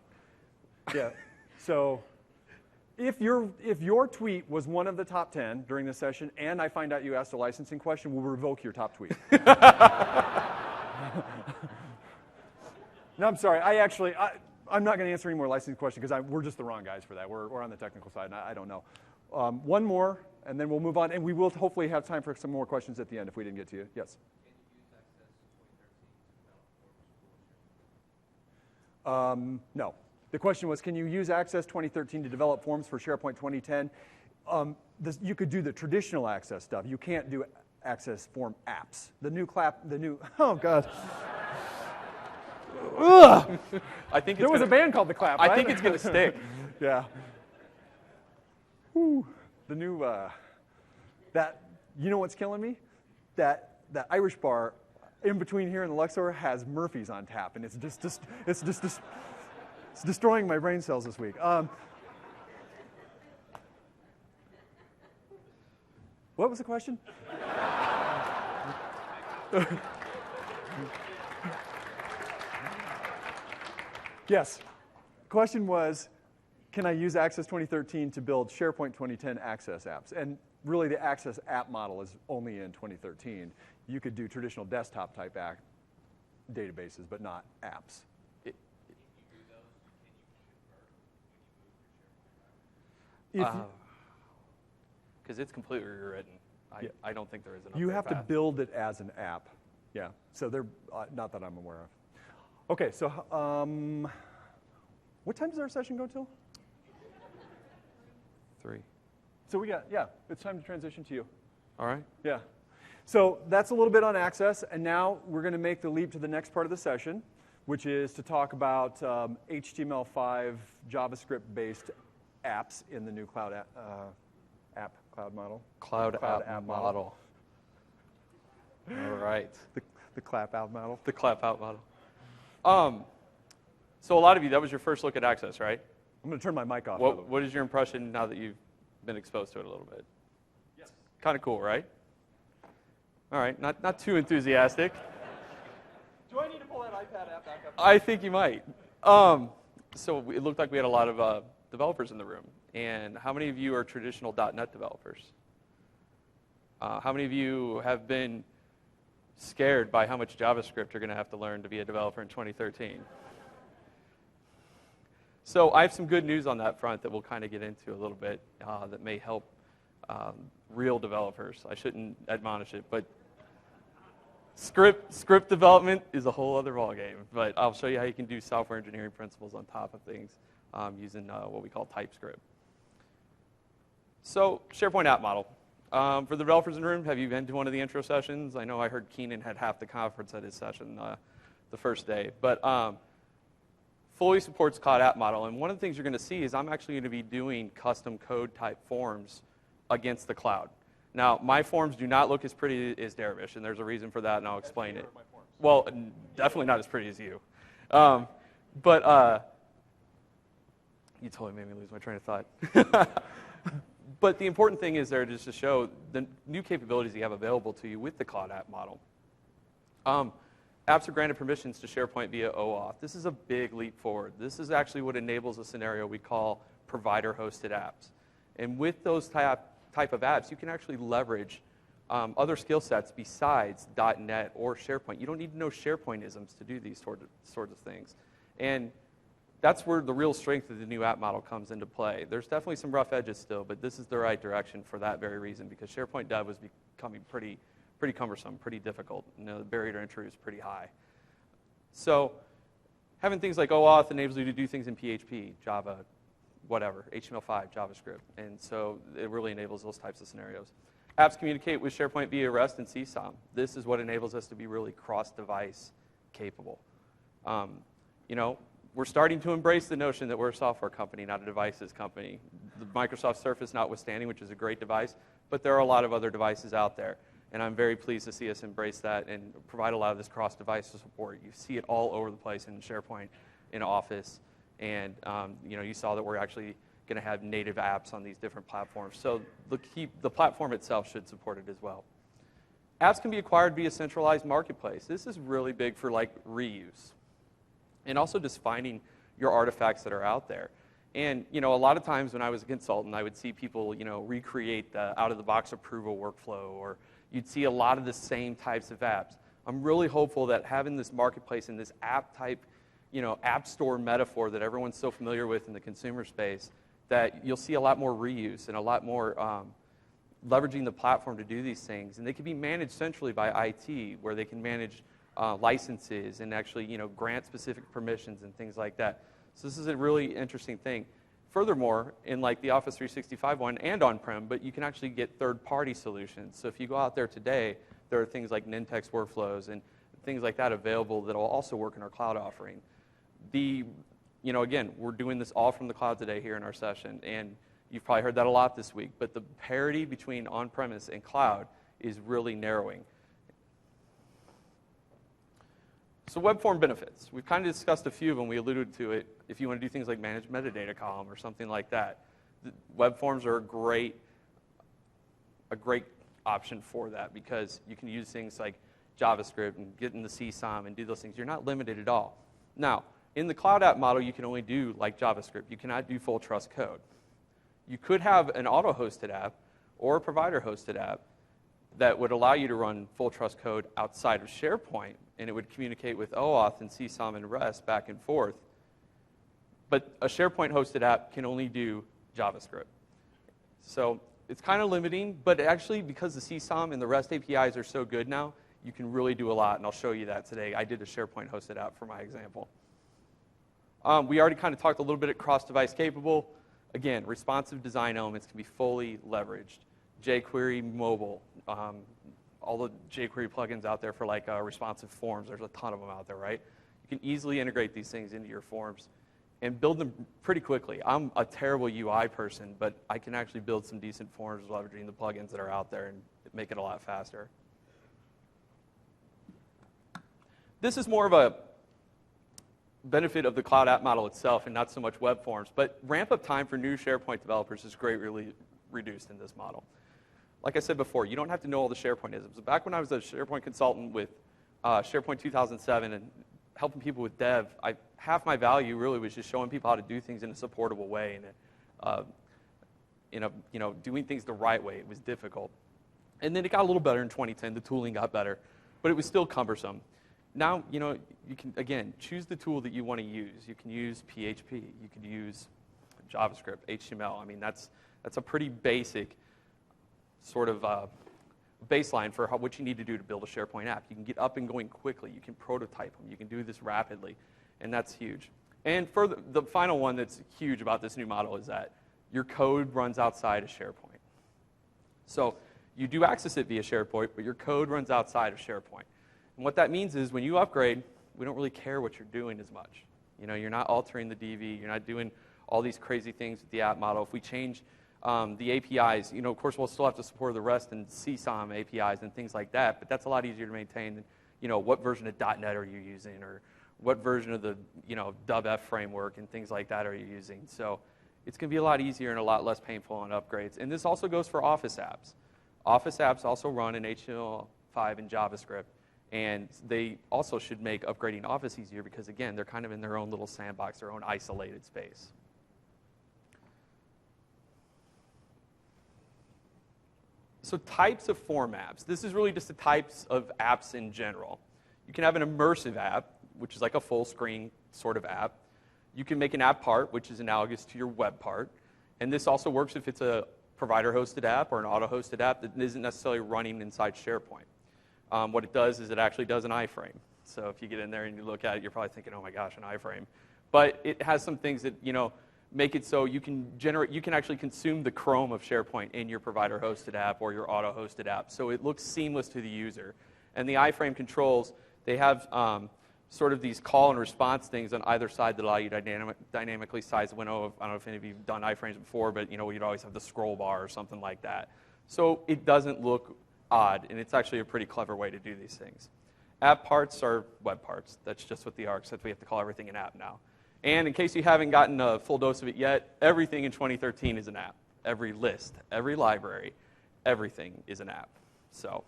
Yeah. So if your tweet was one of the top 10 during this session and I find out you asked a licensing question, we'll revoke your top tweet. No, I'm sorry. I'm not going to answer any more licensing questions because we're just the wrong guys for that. We're on the technical side, and I don't know. One more, and then we'll move on. And we will hopefully have time for some more questions at the end if we didn't get to you. Yes? No. The question was, can you use Access 2013 to develop forms for SharePoint 2010? You could do the traditional Access stuff. You can't do Access form apps. Oh, God. Ugh. I think there was a band called The Clap, right? I think it's going to stick. Yeah. Whew. The new, you know what's killing me? That Irish bar in between here and the Luxor has Murphy's on tap, and it's destroying my brain cells this week. What was the question? Yes. Question was, can I use Access 2013 to build SharePoint 2010 Access apps? And really, the Access app model is only in 2013. You could do traditional desktop type databases, but not apps. Because it's completely rewritten. I don't think there is an upgrade You have to path. build it as an app. Yeah, so they're, not that I'm aware of. Okay, so what time does our session go till? 3. So we got, yeah, it's time to transition to you. All right. Yeah. So that's a little bit on Access, and now we're going to make the leap to the next part of the session, which is to talk about HTML5 JavaScript-based apps in the new cloud cloud model. Cloud app model. All right. The clap out model. The clap out model. So a lot of you, that was your first look at Access, right? I'm going to turn my mic off. What is your impression now that you've been exposed to it a little bit? Yes. Kind of cool, right? All right, not too enthusiastic. Do I need to pull that iPad app back up? I think you might. So it looked like we had a lot of developers in the room. And how many of you are traditional .NET developers? How many of you have been scared by how much JavaScript you're going to have to learn to be a developer in 2013? So I have some good news on that front that we'll kind of get into a little bit that may help real developers. I shouldn't admonish it, but script development is a whole other ballgame. But I'll show you how you can do software engineering principles on top of things using what we call TypeScript. So SharePoint app model. For the developers in the room, have you been to one of the intro sessions? I know I heard Keenan had half the conference at his session the first day. But fully supports cloud app model. And one of the things you're going to see is I'm actually going to be doing custom code type forms against the cloud. Now, my forms do not look as pretty as Dervish, and there's a reason for that, and I'll explain it. Well, definitely not as pretty as you. But you totally made me lose my train of thought. But the important thing is there just to show the new capabilities you have available to you with the cloud app model. Apps are granted permissions to SharePoint via OAuth. This is a big leap forward. This is actually what enables a scenario we call provider-hosted apps. And with those type of apps, you can actually leverage other skill sets besides .NET or SharePoint. You don't need to know SharePoint-isms to do these sorts of things. And that's where the real strength of the new app model comes into play. There's definitely some rough edges still, but this is the right direction for that very reason, because SharePoint Dev was becoming pretty cumbersome, pretty difficult. You know, the barrier to entry is pretty high. So having things like OAuth enables you to do things in PHP, Java, whatever, HTML5, JavaScript. And so it really enables those types of scenarios. Apps communicate with SharePoint via REST and CSOM. This is what enables us to be really cross-device capable. You know, we're starting to embrace the notion that we're a software company, not a devices company. The Microsoft Surface notwithstanding, which is a great device, but there are a lot of other devices out there. And I'm very pleased to see us embrace that and provide a lot of this cross-device support. You see it all over the place in SharePoint, in Office, and you know, you saw that we're actually going to have native apps on these different platforms. So the platform itself should support it as well. Apps can be acquired via centralized marketplace. This is really big for like reuse. And also just finding your artifacts that are out there. And you know, a lot of times when I was a consultant, I would see people, you know, recreate the out-of-the-box approval workflow, or you'd see a lot of the same types of apps. I'm really hopeful that having this marketplace and this app type, you know, app store metaphor that everyone's so familiar with in the consumer space, that you'll see a lot more reuse and a lot more leveraging the platform to do these things. And they can be managed centrally by IT, where they can manage licenses and actually, you know, grant specific permissions and things like that. So this is a really interesting thing. Furthermore, in like the Office 365 one and on-prem, but you can actually get third-party solutions. So if you go out there today, there are things like Nintex workflows and things like that available that will also work in our cloud offering. You know, again, we're doing this all from the cloud today here in our session, and you've probably heard that a lot this week, but the parity between on-premise and cloud is really narrowing. So web form benefits. We've kind of discussed a few of them. We alluded to it. If you want to do things like manage metadata column or something like that, web forms are a great option for that because you can use things like JavaScript and get in the CSOM and do those things. You're not limited at all. Now, in the cloud app model, you can only do like JavaScript. You cannot do full trust code. You could have an auto-hosted app or a provider-hosted app that would allow you to run full trust code outside of SharePoint, and it would communicate with OAuth and CSOM and REST back and forth. But a SharePoint-hosted app can only do JavaScript. So it's kind of limiting, but actually because the CSOM and the REST APIs are so good now, you can really do a lot, and I'll show you that today. I did a SharePoint-hosted app for my example. We already kind of talked a little bit at cross-device capable. Again, responsive design elements can be fully leveraged. jQuery mobile, all the jQuery plugins out there for like responsive forms, there's a ton of them out there, right? You can easily integrate these things into your forms and build them pretty quickly. I'm a terrible UI person, but I can actually build some decent forms leveraging the plugins that are out there and make it a lot faster. This is more of a benefit of the cloud app model itself and not so much web forms, but ramp-up time for new SharePoint developers is greatly reduced in this model. Like I said before, you don't have to know all the SharePoint-isms. Back when I was a SharePoint consultant with SharePoint 2007 and helping people with dev, half my value really was just showing people how to do things in a supportable way and doing things the right way. It was difficult. And then it got a little better in 2010. The tooling got better, but it was still cumbersome. Now, you can, again, choose the tool that you want to use. You can use PHP. You can use JavaScript, HTML. I mean, that's a pretty basic sort of baseline for what you need to do to build a SharePoint app. You can get up and going quickly. You can prototype them. You can do this rapidly, and that's huge. And for the final one that's huge about this new model is that your code runs outside of SharePoint. So you do access it via SharePoint, but your code runs outside of SharePoint. And what that means is when you upgrade, we don't really care what you're doing as much. You're not altering the DV. You're not doing all these crazy things with the app model. If we change the APIs, of course, we'll still have to support the REST and CSOM APIs and things like that, but that's a lot easier to maintain than, what version of .NET are you using or what version of the, DubF framework and things like that are you using. So it's going to be a lot easier and a lot less painful on upgrades. And this also goes for Office apps. Office apps also run in HTML5 and JavaScript. And they also should make upgrading Office easier because, again, they're kind of in their own little sandbox, their own isolated space. So types of form apps. This is really just the types of apps in general. You can have an immersive app, which is like a full screen sort of app. You can make an app part, which is analogous to your web part. And this also works if it's a provider-hosted app or an auto-hosted app that isn't necessarily running inside SharePoint. What it does is it actually does an iframe. So if you get in there and you look at it, you're probably thinking, oh my gosh, an iframe. But it has some things that, make it so you can actually consume the Chrome of SharePoint in your provider-hosted app or your auto-hosted app. So it looks seamless to the user. And the iframe controls, they have sort of these call and response things on either side that allow you to dynamically size the window. I don't know if any of you have done iframes before, but you'd always have the scroll bar or something like that. So it doesn't look odd, and it's actually a pretty clever way to do these things. App parts are web parts. That's just what they are, except we have to call everything an app now. And in case you haven't gotten a full dose of it yet, everything in 2013 is an app. Every list, every library, everything is an app. So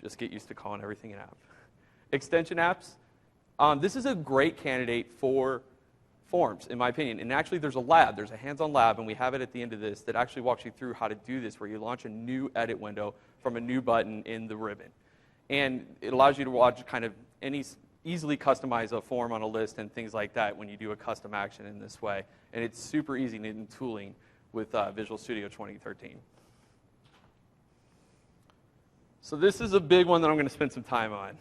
just get used to calling everything an app. Extension apps. This is a great candidate for forms, in my opinion. And actually, there's a hands-on lab, and we have it at the end of this, that actually walks you through how to do this, where you launch a new edit window from a new button in the ribbon. And it allows you to watch kind of easily customize a form on a list and things like that when you do a custom action in this way. And it's super easy in tooling with Visual Studio 2013. So this is a big one that I'm going to spend some time on.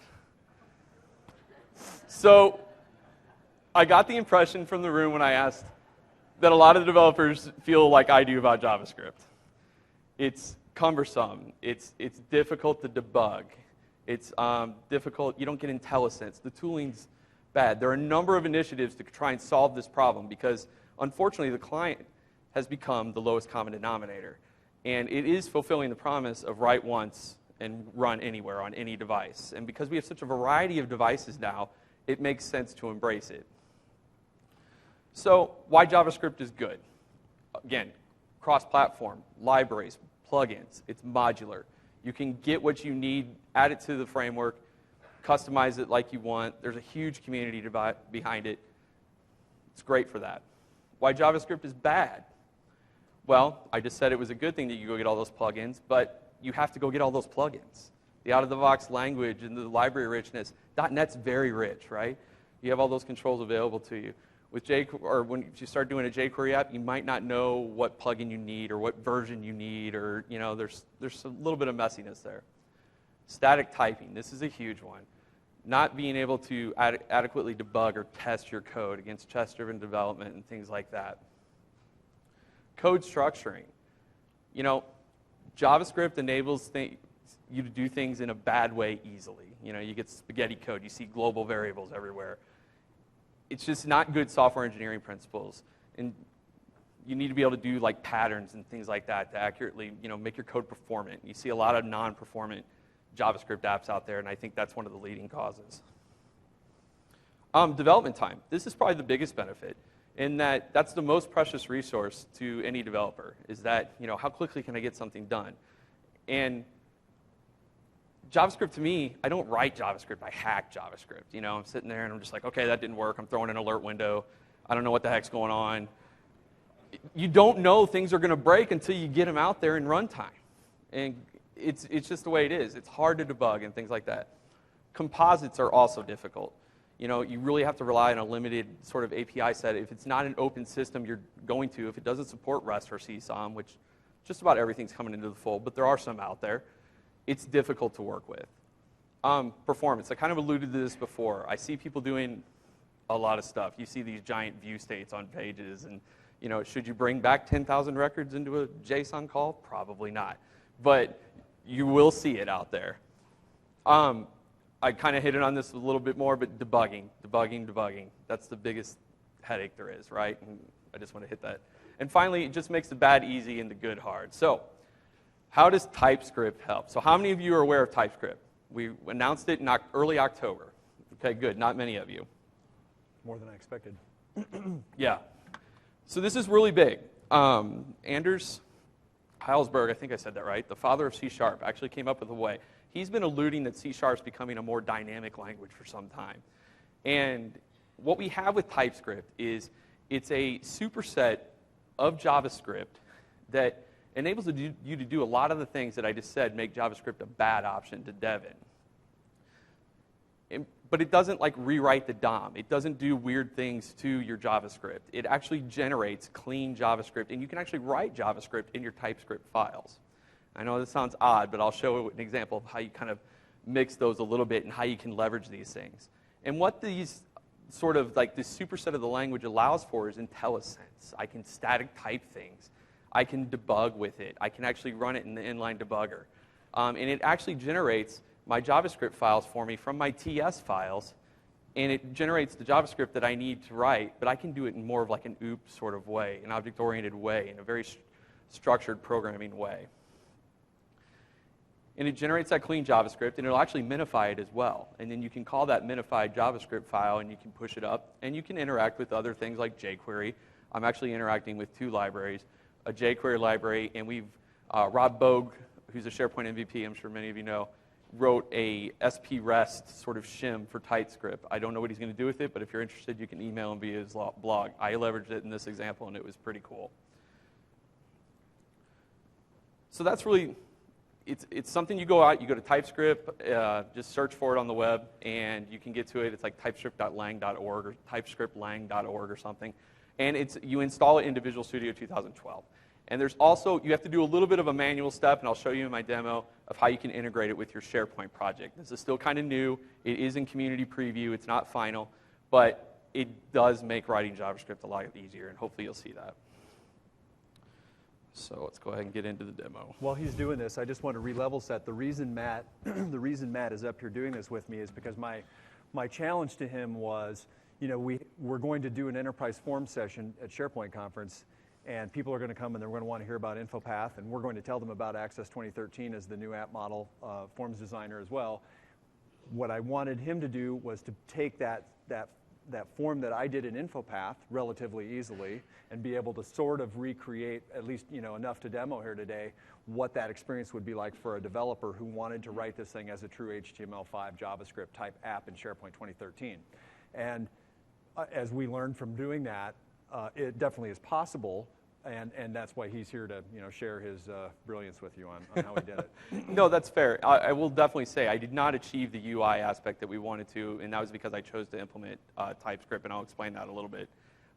So I got the impression from the room when I asked that a lot of the developers feel like I do about JavaScript. It's cumbersome. It's difficult to debug. It's difficult. You don't get IntelliSense. The tooling's bad. There are a number of initiatives to try and solve this problem because, unfortunately, the client has become the lowest common denominator. And it is fulfilling the promise of write once and run anywhere on any device. And because we have such a variety of devices now, it makes sense to embrace it. So why JavaScript is good? Again, cross-platform, libraries, plugins. It's modular. You can get what you need, add it to the framework, customize it like you want. There's a huge community behind it. It's great for that. Why JavaScript is bad? Well, I just said it was a good thing that you go get all those plugins, but you have to go get all those plugins. The out-of-the-box language and the library richness. .NET's very rich, right? You have all those controls available to you. With when you start doing a jQuery app, you might not know what plugin you need or what version you need, or there's a little bit of messiness there. Static typing. This is a huge one. Not being able to adequately debug or test your code against test-driven development and things like that. Code structuring. JavaScript enables you to do things in a bad way easily. You get spaghetti code. You see global variables everywhere. It's just not good software engineering principles. And you need to be able to do like patterns and things like that to accurately, make your code performant. You see a lot of non-performant JavaScript apps out there, and I think that's one of the leading causes. Development time. This is probably the biggest benefit, in that that's the most precious resource to any developer, is that, how quickly can I get something done? And JavaScript, to me, I don't write JavaScript, I hack JavaScript. I'm sitting there and I'm just like, okay, that didn't work. I'm throwing an alert window. I don't know what the heck's going on. You don't know things are going to break until you get them out there in runtime. And it's just the way it is. It's hard to debug and things like that. Composites are also difficult. You really have to rely on a limited sort of API set. If it's not an open system, you're going to. If it doesn't support REST or CSOM, which just about everything's coming into the fold, but there are some out there, it's difficult to work with. Performance. I kind of alluded to this before. I see people doing a lot of stuff. You see these giant view states on pages, and should you bring back 10,000 records into a JSON call? Probably not. But you will see it out there. I kind of hit it on this a little bit more, but debugging. That's the biggest headache there is, right? And I just want to hit that. And finally, it just makes the bad easy and the good hard. So how does TypeScript help? So how many of you are aware of TypeScript? We announced it in early October. Okay, good. Not many of you. More than I expected. Yeah. So this is really big. Anders Heilsberg, I think I said that right, the father of C#, actually came up with a way. He's been alluding that C# is becoming a more dynamic language for some time. And what we have with TypeScript is it's a superset of JavaScript that enables you to do a lot of the things that I just said make JavaScript a bad option to dev in. But it doesn't rewrite the DOM. It doesn't do weird things to your JavaScript. It actually generates clean JavaScript, and you can actually write JavaScript in your TypeScript files. I know this sounds odd, but I'll show an example of how you kind of mix those a little bit and how you can leverage these things. And what these sort of this superset of the language allows for is IntelliSense. I can static type things. I can debug with it. I can actually run it in the inline debugger. And it actually generates my JavaScript files for me from my TS files, and it generates the JavaScript that I need to write, but I can do it in more of an OOP sort of way, an object-oriented way, in a very structured programming way. And it generates that clean JavaScript, and it'll actually minify it as well. And then you can call that minified JavaScript file, and you can push it up, and you can interact with other things like jQuery. I'm actually interacting with two libraries, a jQuery library, and Rob Bogue, who's a SharePoint MVP, I'm sure many of you know, wrote a SP REST sort of shim for TypeScript. I don't know what he's going to do with it, but if you're interested, you can email him via his blog. I leveraged it in this example, and it was pretty cool. So that's really, it's something you go out, you go to TypeScript, just search for it on the web, and you can get to it. It's like typescript.lang.org or typescriptlang.org or something. And you install it into Visual Studio 2012. And there's also, you have to do a little bit of a manual step, and I'll show you in my demo of how you can integrate it with your SharePoint project. This is still kind of new. It is in community preview. It's not final, but it does make writing JavaScript a lot easier, and hopefully you'll see that. So let's go ahead and get into the demo. While he's doing this, I just want to re-level set. The reason Matt is up here doing this with me is because my challenge to him was, we're going to do an enterprise form session at SharePoint Conference, and people are going to come and they're going to want to hear about InfoPath, and we're going to tell them about Access 2013 as the new app model forms designer as well. What I wanted him to do was to take that form that I did in InfoPath relatively easily and be able to sort of recreate, at least enough to demo here today, what that experience would be like for a developer who wanted to write this thing as a true HTML5 JavaScript type app in SharePoint 2013. And as we learned from doing that, it definitely is possible. And that's why he's here to share his brilliance with you on how he did it. No, that's fair. I will definitely say I did not achieve the UI aspect that we wanted to, and that was because I chose to implement TypeScript, and I'll explain that a little bit.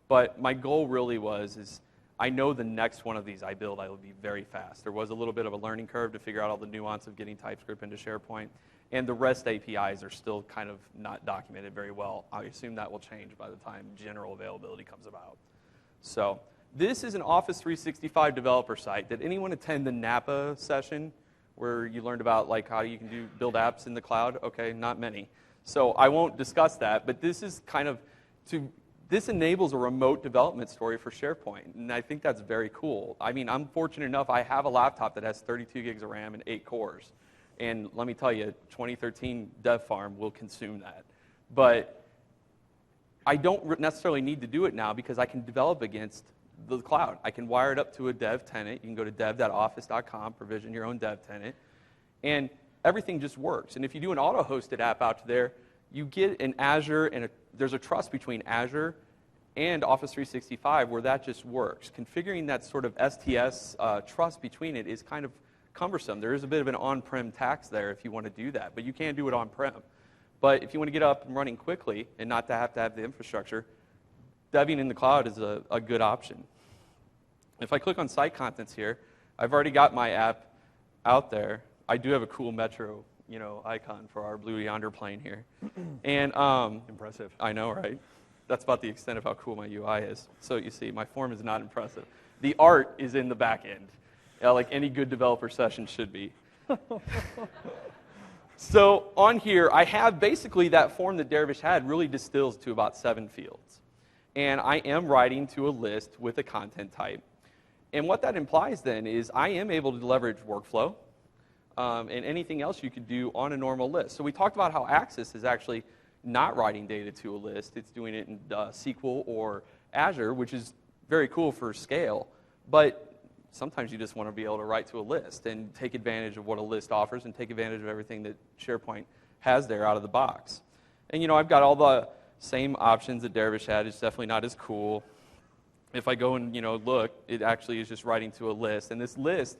But my goal really is I know the next one of these I build, I will be very fast. There was a little bit of a learning curve to figure out all the nuance of getting TypeScript into SharePoint, and the REST APIs are still kind of not documented very well. I assume that will change by the time general availability comes about. So this is an Office 365 developer site. Did anyone attend the Napa session where you learned about how you can build apps in the cloud? Okay, not many. So I won't discuss that, but this is this enables a remote development story for SharePoint, and I think that's very cool. I mean, I'm fortunate enough, I have a laptop that has 32 gigs of RAM and 8 cores. And let me tell you, 2013 Dev Farm will consume that. But I don't necessarily need to do it now because I can develop against the cloud. I can wire it up to a dev tenant. You can go to dev.office.com, provision your own dev tenant, and everything just works. And if you do an auto-hosted app out there, you get an Azure, and there's a trust between Azure and Office 365 where that just works. Configuring that sort of STS trust between it is kind of cumbersome. There is a bit of an on-prem tax there if you want to do that, but you can do it on-prem. But if you want to get up and running quickly and not to have the infrastructure, deving in the cloud is a good option. If I click on site contents here, I've already got my app out there. I do have a cool Metro, icon for our Blue Yonder plane here. And impressive. I know, right? That's about the extent of how cool my UI is. So you see, my form is not impressive. The art is in the back end, like any good developer session should be. So on here, I have basically that form that Dervish had really distills to about 7 fields. And I am writing to a list with a content type. And what that implies then is I am able to leverage workflow and anything else you could do on a normal list. So we talked about how Access is actually not writing data to a list. It's doing it in SQL or Azure, which is very cool for scale. But sometimes you just want to be able to write to a list and take advantage of what a list offers and take advantage of everything that SharePoint has there out of the box. And I've got all the same options that Dervish had. It's definitely not as cool. If I go and look, it actually is just writing to a list. And this list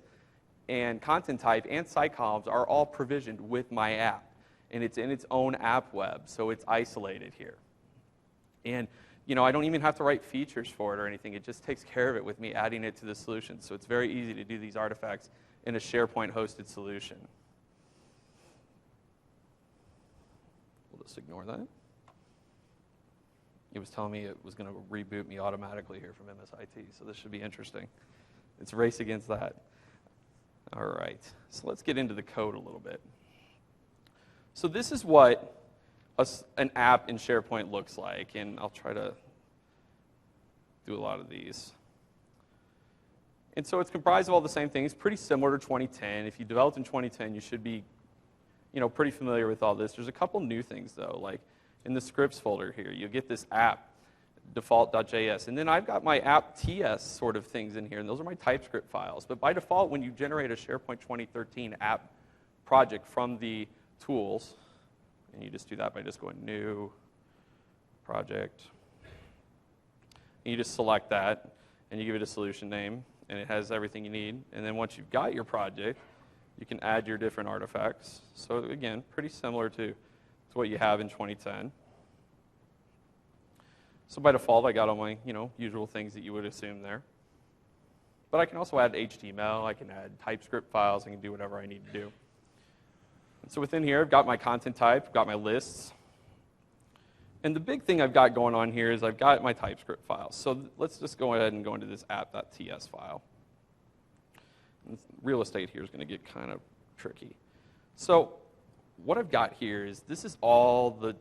and content type and site columns are all provisioned with my app. And it's in its own app web, so it's isolated here. And I don't even have to write features for it or anything. It just takes care of it with me adding it to the solution. So it's very easy to do these artifacts in a SharePoint hosted solution. We'll just ignore that. It was telling me it was going to reboot me automatically here from MSIT, so this should be interesting. It's a race against that. All right, so let's get into the code a little bit. So this is what an app in SharePoint looks like, and I'll try to do a lot of these. And so it's comprised of all the same things, pretty similar to 2010. If you developed in 2010, you should be pretty familiar with all this. There's a couple new things, though, like in the scripts folder here, you get this app, default.js. And then I've got my app TS sort of things in here, and those are my TypeScript files. But by default, when you generate a SharePoint 2013 app project from the tools, and you just do that by just going new, project, and you just select that, and you give it a solution name, and it has everything you need. And then once you've got your project, you can add your different artifacts. So again, pretty similar to what you have in 2010. So by default, I got all my usual things that you would assume there. But I can also add HTML, I can add TypeScript files, I can do whatever I need to do. And so within here, I've got my content type, I've got my lists. And the big thing I've got going on here is I've got my TypeScript files. So let's just go ahead and go into this app.ts file. And real estate here is going to get kind of tricky. So what I've got here is this is all the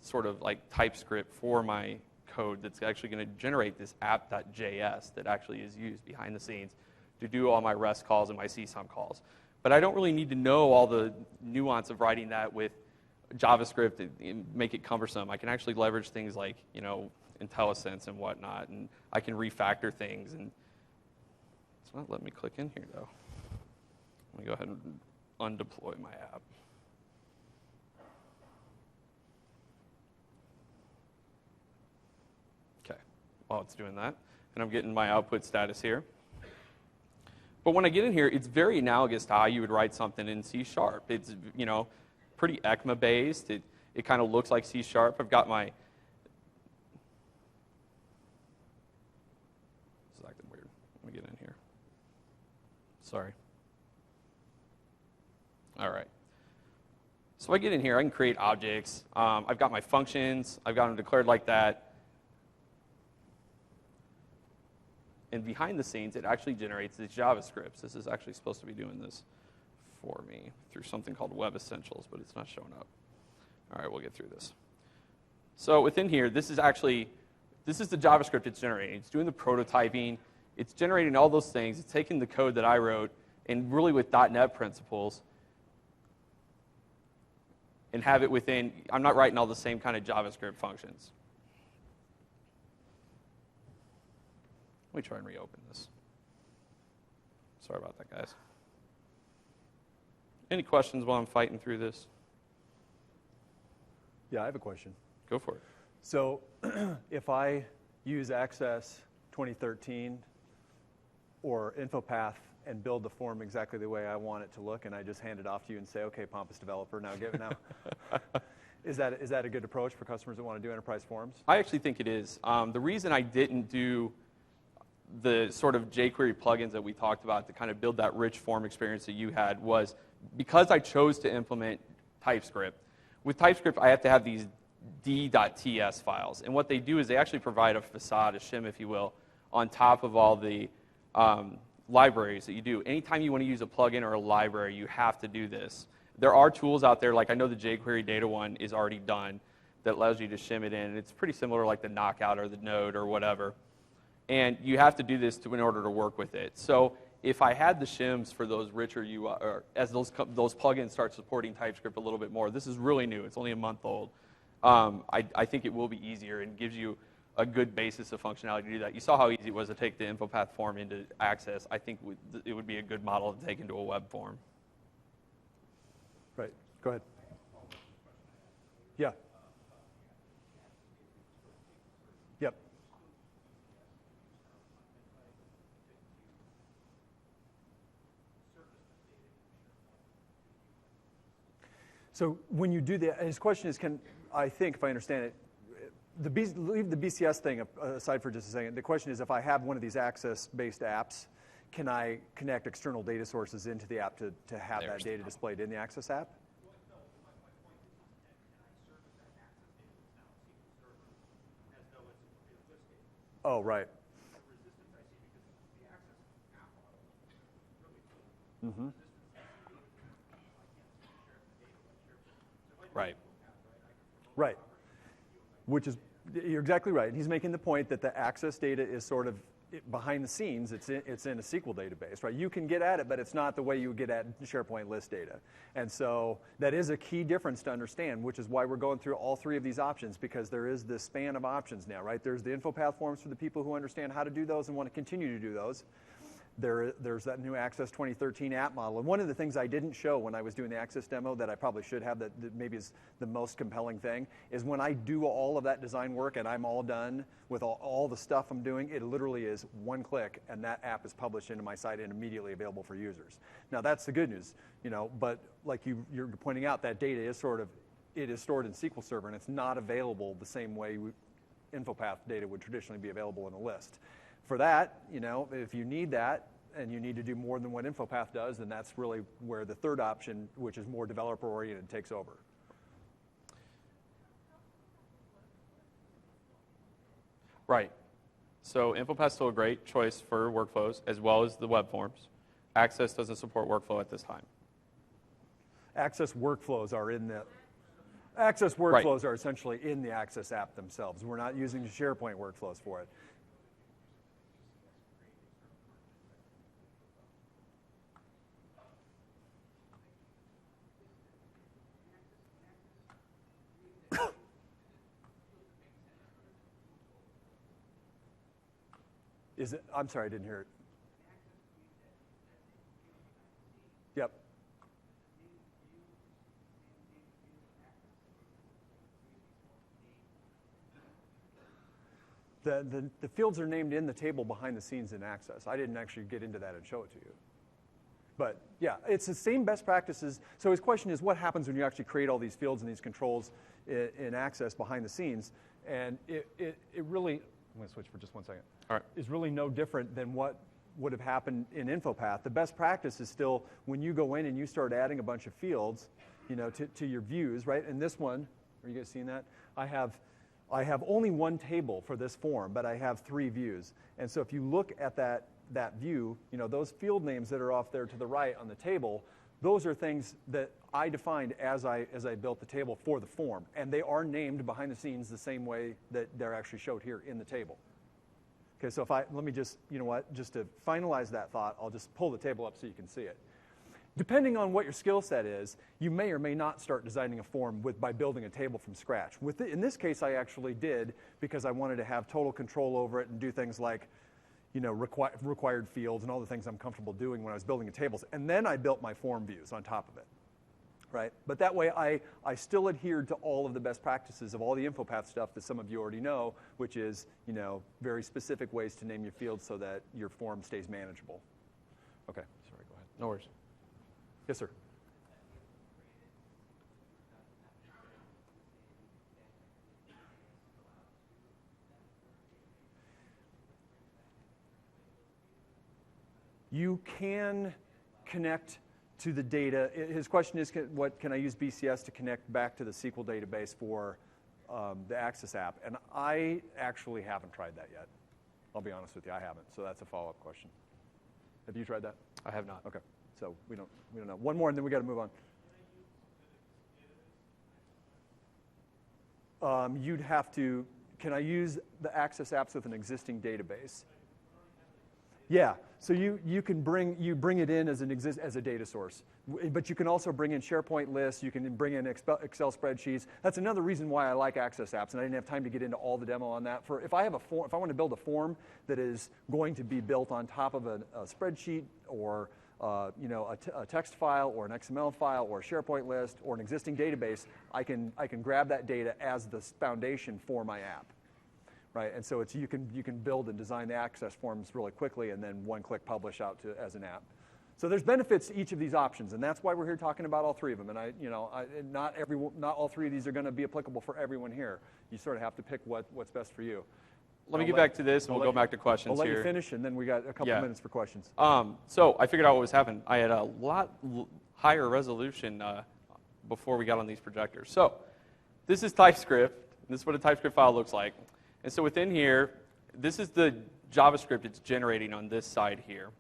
sort of like TypeScript for my code that's actually going to generate this app.js that actually is used behind the scenes to do all my REST calls and my CSOM calls. But I don't really need to know all the nuance of writing that with JavaScript and make it cumbersome. I can actually leverage things like, IntelliSense and whatnot, and I can refactor things. And it's not letting me click in here, though. Let me go ahead and undeploy my app. Okay, while it's doing that, and I'm getting my output status here. But when I get in here, it's very analogous to how you would write something in C#. It's, pretty ECMA-based. It kind of looks like C#. I've got my... This is acting weird. Let me get in here. Sorry. All right. So I get in here. I can create objects. I've got my functions. I've got them declared like that. And behind the scenes, it actually generates these JavaScripts. This is actually supposed to be doing this for me through something called Web Essentials, but it's not showing up. All right, we'll get through this. So within here, this is the JavaScript it's generating. It's doing the prototyping. It's generating all those things. It's taking the code that I wrote, and really with .NET principles, and have it within, I'm not writing all the same kind of JavaScript functions. Let me try and reopen this. Sorry about that, guys. Any questions while I'm fighting through this? Yeah, I have a question. Go for it. So if I use Access 2013 or InfoPath and build the form exactly the way I want it to look, and I just hand it off to you and say, okay, pompous developer, now give it now. Is that a good approach for customers that want to do enterprise forms? I actually think it is. The reason I didn't do the sort of jQuery plugins that we talked about to kind of build that rich form experience that you had was because I chose to implement TypeScript. With TypeScript, I have to have these d.ts files. And what they do is they actually provide a facade, a shim, if you will, on top of all the libraries that you do. Anytime you want to use a plugin or a library, you have to do this. There are tools out there, like I know the jQuery data one is already done, that allows you to shim it in. And it's pretty similar like the Knockout or the Node or whatever. And you have to do this in order to work with it. So if I had the shims for those richer UI, or as those plugins start supporting TypeScript a little bit more, this is really new. It's only a month old. I think it will be easier and gives you a good basis of functionality to do that. You saw how easy it was to take the InfoPath form into Access. I think it would be a good model to take into a web form. Right. Go ahead. Yeah. Yep. So when you do that, his question is, I think, if I understand it, leave the BCS thing aside for just a second. The question is, if I have one of these access-based apps, can I connect external data sources into the app to have that data displayed in the Access app? Oh, right. Mm-hmm. Right. Right. Which is, you're exactly right. He's making the point that the Access data is sort of behind the scenes. It's in a SQL database, right? You can get at it, but it's not the way you would get at SharePoint list data. And so that is a key difference to understand, which is why we're going through all three of these options, because there is this span of options now, right? There's the InfoPath forms for the people who understand how to do those and want to continue to do those. There's that new Access 2013 app model. And one of the things I didn't show when I was doing the Access demo that I probably should have, that maybe is the most compelling thing, is when I do all of that design work and I'm all done with all the stuff I'm doing, it literally is one click and that app is published into my site and immediately available for users. Now that's the good news, but like you're pointing out, that data is stored in SQL Server and it's not available the same way InfoPath data would traditionally be available in a list. For that, if you need that and you need to do more than what InfoPath does, then that's really where the third option, which is more developer-oriented, takes over. Right. So InfoPath is still a great choice for workflows, as well as the web forms. Access doesn't support workflow at this time. Access workflows are in the... Access workflows are essentially in the Access app themselves. We're not using SharePoint workflows for it. Is it? I'm sorry, I didn't hear it. Yep. The fields are named in the table behind the scenes in Access. I didn't actually get into that and show it to you. But yeah, it's the same best practices. So his question is, what happens when you actually create all these fields and these controls in Access behind the scenes? And it really, I'm going to switch for just 1 second. All right. Is really no different than what would have happened in InfoPath. The best practice is still when you go in and you start adding a bunch of fields, to your views, right? And this one, are you guys seeing that? I have only one table for this form, but I have 3 views. And so if you look at that view, those field names that are off there to the right on the table, those are things that I defined as I built the table for the form. And they are named behind the scenes the same way that they're actually showed here in the table. Okay, so let me just, just to finalize that thought, I'll just pull the table up so you can see it. Depending on what your skill set is, you may or may not start designing a form by building a table from scratch. In this case, I actually did because I wanted to have total control over it and do things like, required fields and all the things I'm comfortable doing when I was building the tables. And then I built my form views on top of it, right? But that way I still adhered to all of the best practices of all the InfoPath stuff that some of you already know, which is, very specific ways to name your fields so that your form stays manageable. Okay, sorry, go ahead. No worries. Yes, sir. You can connect to the data. His question is, can I use BCS to connect back to the SQL database for the Access app? And I actually haven't tried that yet. I'll be honest with you, I haven't. So that's a follow-up question. Have you tried that? I have not. Okay. So we don't know. One more, and then we got to move on. You'd have to. Can I use the Access apps with an existing database? Yeah. So you can bring it in as a data source, but you can also bring in SharePoint lists. You can bring in Excel spreadsheets. That's another reason why I like Access apps, and I didn't have time to get into all the demo on that. If I want to build a form that is going to be built on top of a spreadsheet or a text file or an XML file or a SharePoint list or an existing database, I can grab that data as the foundation for my app, right? And so you can build and design the Access forms really quickly and then one-click publish out as an app. So there's benefits to each of these options, and that's why we're here talking about all 3 of them. And not all 3 of these are going to be applicable for everyone here. You sort of have to pick what's best for you. Let me get back to this, and we'll go back to questions here. I'll let you finish, and then we got a couple minutes for questions. So I figured out what was happening. I had a lot higher resolution before we got on these projectors. So this is TypeScript. This is what a TypeScript file looks like. And so within here, this is the JavaScript it's generating on this side here.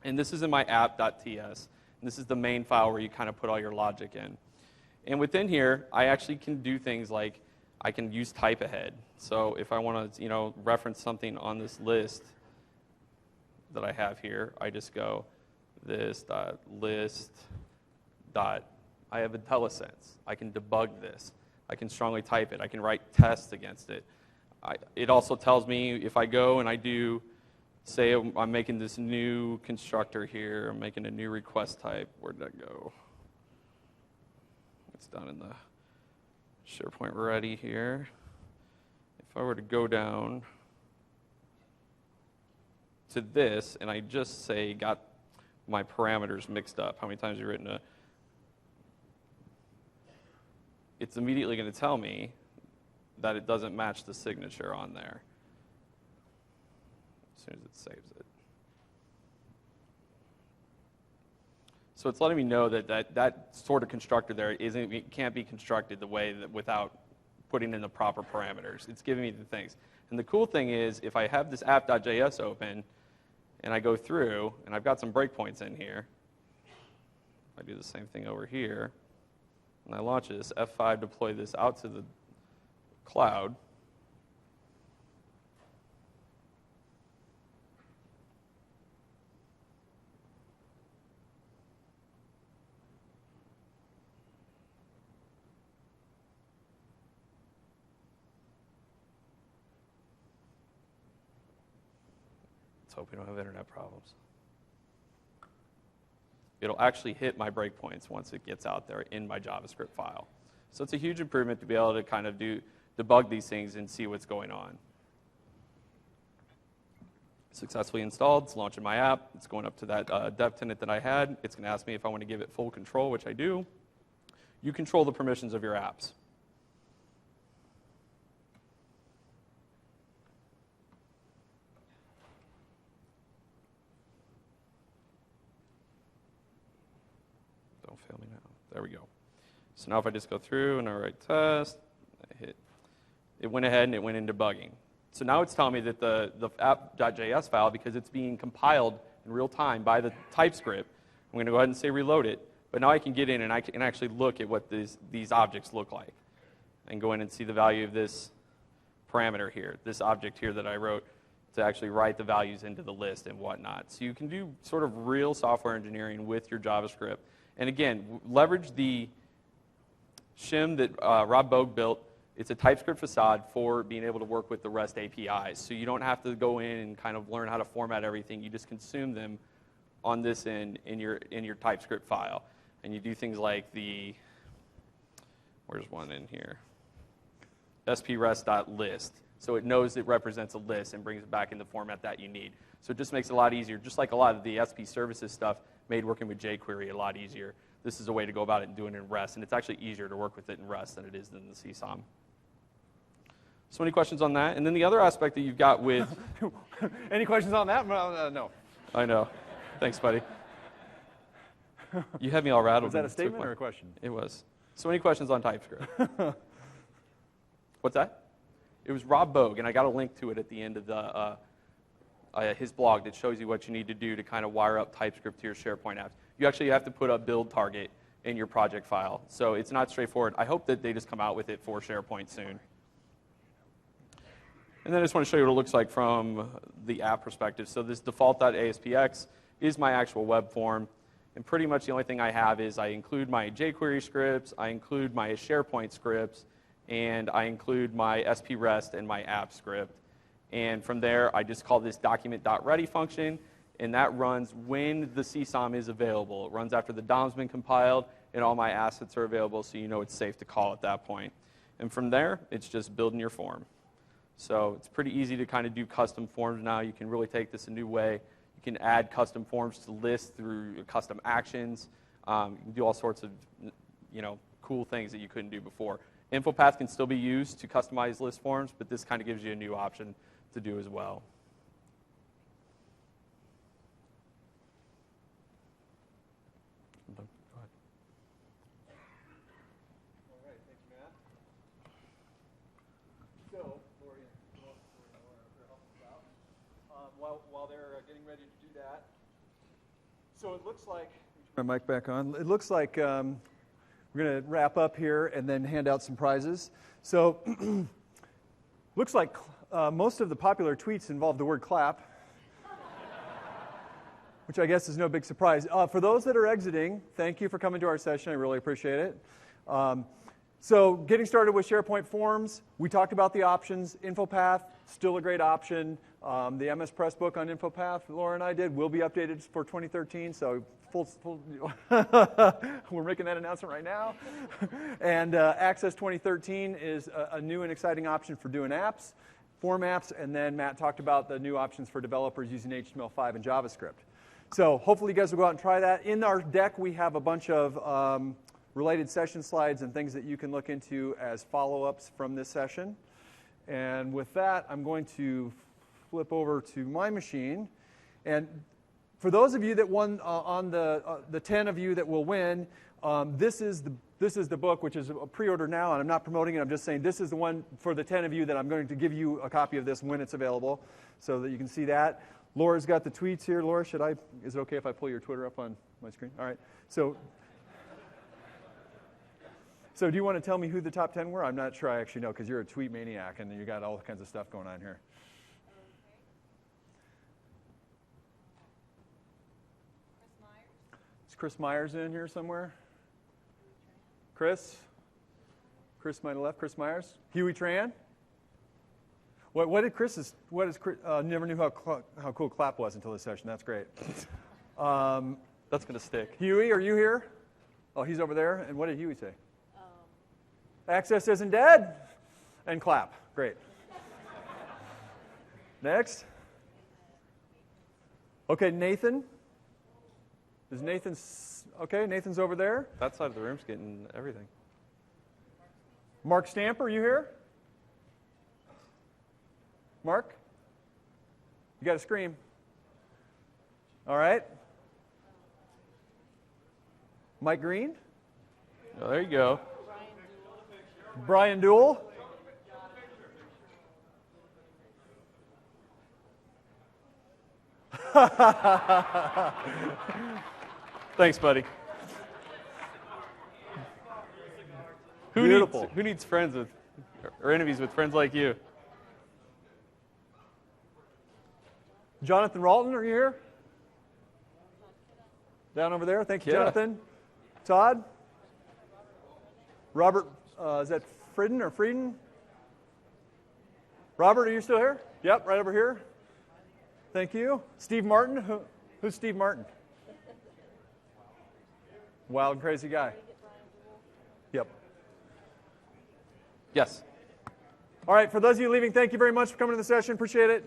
And this is in my app.ts. And this is the main file where you kind of put all your logic in. And within here, I actually can do things like I can use type ahead. So if I want to, reference something on this list that I have here, I just go this.list. I have IntelliSense. I can debug this. I can strongly type it. I can write tests against it. It also tells me if I go and I do, say I'm making this new constructor here, I'm making a new request type. Where'd that go? It's down in the SharePoint ready here. If I were to go down to this and I just say got my parameters mixed up, how many times have you written it's immediately going to tell me that it doesn't match the signature on there as soon as it saves it. So it's letting me know that sort of constructor there it can't be constructed the way that without putting in the proper parameters. It's giving me the things. And the cool thing is, if I have this app.js open and I go through and I've got some breakpoints in here, I do the same thing over here, and I launch this, F5, deploy this out to the cloud. Let's hope we don't have internet problems. It'll actually hit my breakpoints once it gets out there in my JavaScript file. So it's a huge improvement to be able to kind of debug these things and see what's going on. Successfully installed. It's launching my app. It's going up to that dev tenant that I had. It's going to ask me if I want to give it full control, which I do. You control the permissions of your apps. Don't fail me now. There we go. So now if I just go through and I write test, I hit, it went ahead and it went into debugging. So now it's telling me that the app.js file, because it's being compiled in real time by the TypeScript, I'm going to go ahead and say reload it. But now I can get in and I can actually look at what these objects look like and go in and see the value of this parameter here, this object here that I wrote to actually write the values into the list and whatnot. So you can do sort of real software engineering with your JavaScript. And again, leverage the shim that Rob Bogue built. It's a TypeScript facade for being able to work with the REST APIs. So you don't have to go in and kind of learn how to format everything. You just consume them on this end in your TypeScript file. And you do things like where's one in here? sprest.list. So it knows it represents a list and brings it back in the format that you need. So it just makes it a lot easier, just like a lot of the SP services stuff made working with jQuery a lot easier. This is a way to go about it and doing it in REST, and it's actually easier to work with it in REST than it is in the CSOM. So any questions on that? And then the other aspect that you've got with... Any questions on that? No. I know. Thanks, buddy. You had me all rattled. Was that a statement or a question? It was. So any questions on TypeScript? What's that? It was Rob Bogue, and I got a link to it at the end of his blog that shows you what you need to do to kind of wire up TypeScript to your SharePoint apps. You actually have to put a build target in your project file. So it's not straightforward. I hope that they just come out with it for SharePoint soon. And then I just want to show you what it looks like from the app perspective. So this default.aspx is my actual web form. And pretty much the only thing I have is I include my jQuery scripts, I include my SharePoint scripts, and I include my SPREST and my app script. And from there, I just call this document.ready function, and that runs when the CSOM is available. It runs after the DOM's been compiled and all my assets are available, so you know it's safe to call at that point. And from there, it's just building your form. So it's pretty easy to kind of do custom forms now. You can really take this a new way. You can add custom forms to lists through custom actions. You can do all sorts of cool things that you couldn't do before. InfoPath can still be used to customize list forms, but this kind of gives you a new option to do as well. Go ahead. All right, thank you, Matt. So, Lori and Laura are helping us out. While they're getting ready to do that, so it looks like, my mic back on. It looks like we're going to wrap up here and then hand out some prizes. So, looks like most of the popular tweets involve the word clap, which I guess is no big surprise. For those that are exiting, thank you for coming to our session. I really appreciate it. So getting started with SharePoint Forms, we talked about the options. InfoPath, still a great option. The MS Press book on InfoPath, Laura and I did, will be updated for 2013, so we're making that announcement right now. And Access 2013 is a new and exciting option for doing apps, form apps, and then Matt talked about the new options for developers using HTML5 and JavaScript. So hopefully you guys will go out and try that. In our deck, we have a bunch of related session slides and things that you can look into as follow-ups from this session. And with that, I'm going to flip over to my machine. And for those of you that won on the 10 of you that will win, this is the book, which is a pre-order now, and I'm not promoting it. I'm just saying this is the one for the 10 of you that I'm going to give you a copy of this when it's available so that you can see that. Laura's got the tweets here. Laura, is it okay if I pull your Twitter up on my screen? All right. So do you want to tell me who the top 10 were? I'm not sure I actually know because you're a tweet maniac and you got all kinds of stuff going on here. Is Chris Myers in here somewhere? Chris? Chris might have left. Chris Myers? Huey Tran? What is Chris? Never knew how cool clap was until this session. That's great. That's going to stick. Huey, are you here? Oh, he's over there. And what did Huey say? Access isn't dead. And clap. Great. Next. Okay, Nathan. Is Nathan... Okay, Nathan's over there. That side of the room's getting everything. Mark Stamper, you here? Mark? You got to scream. All right. Mike Green? Oh, there you go. Brian Duell? Thanks, buddy. Beautiful. Who needs friends with, or enemies with friends like you? Jonathan Ralton, are you here? Down over there. Thank you, Yeah. Jonathan. Todd? Robert, is that Frieden or Frieden? Robert, are you still here? Yep, right over here. Thank you. Steve Martin? Who's Steve Martin? Wild and crazy guy. Yep. Yes. All right, for those of you leaving, thank you very much for coming to the session. Appreciate it.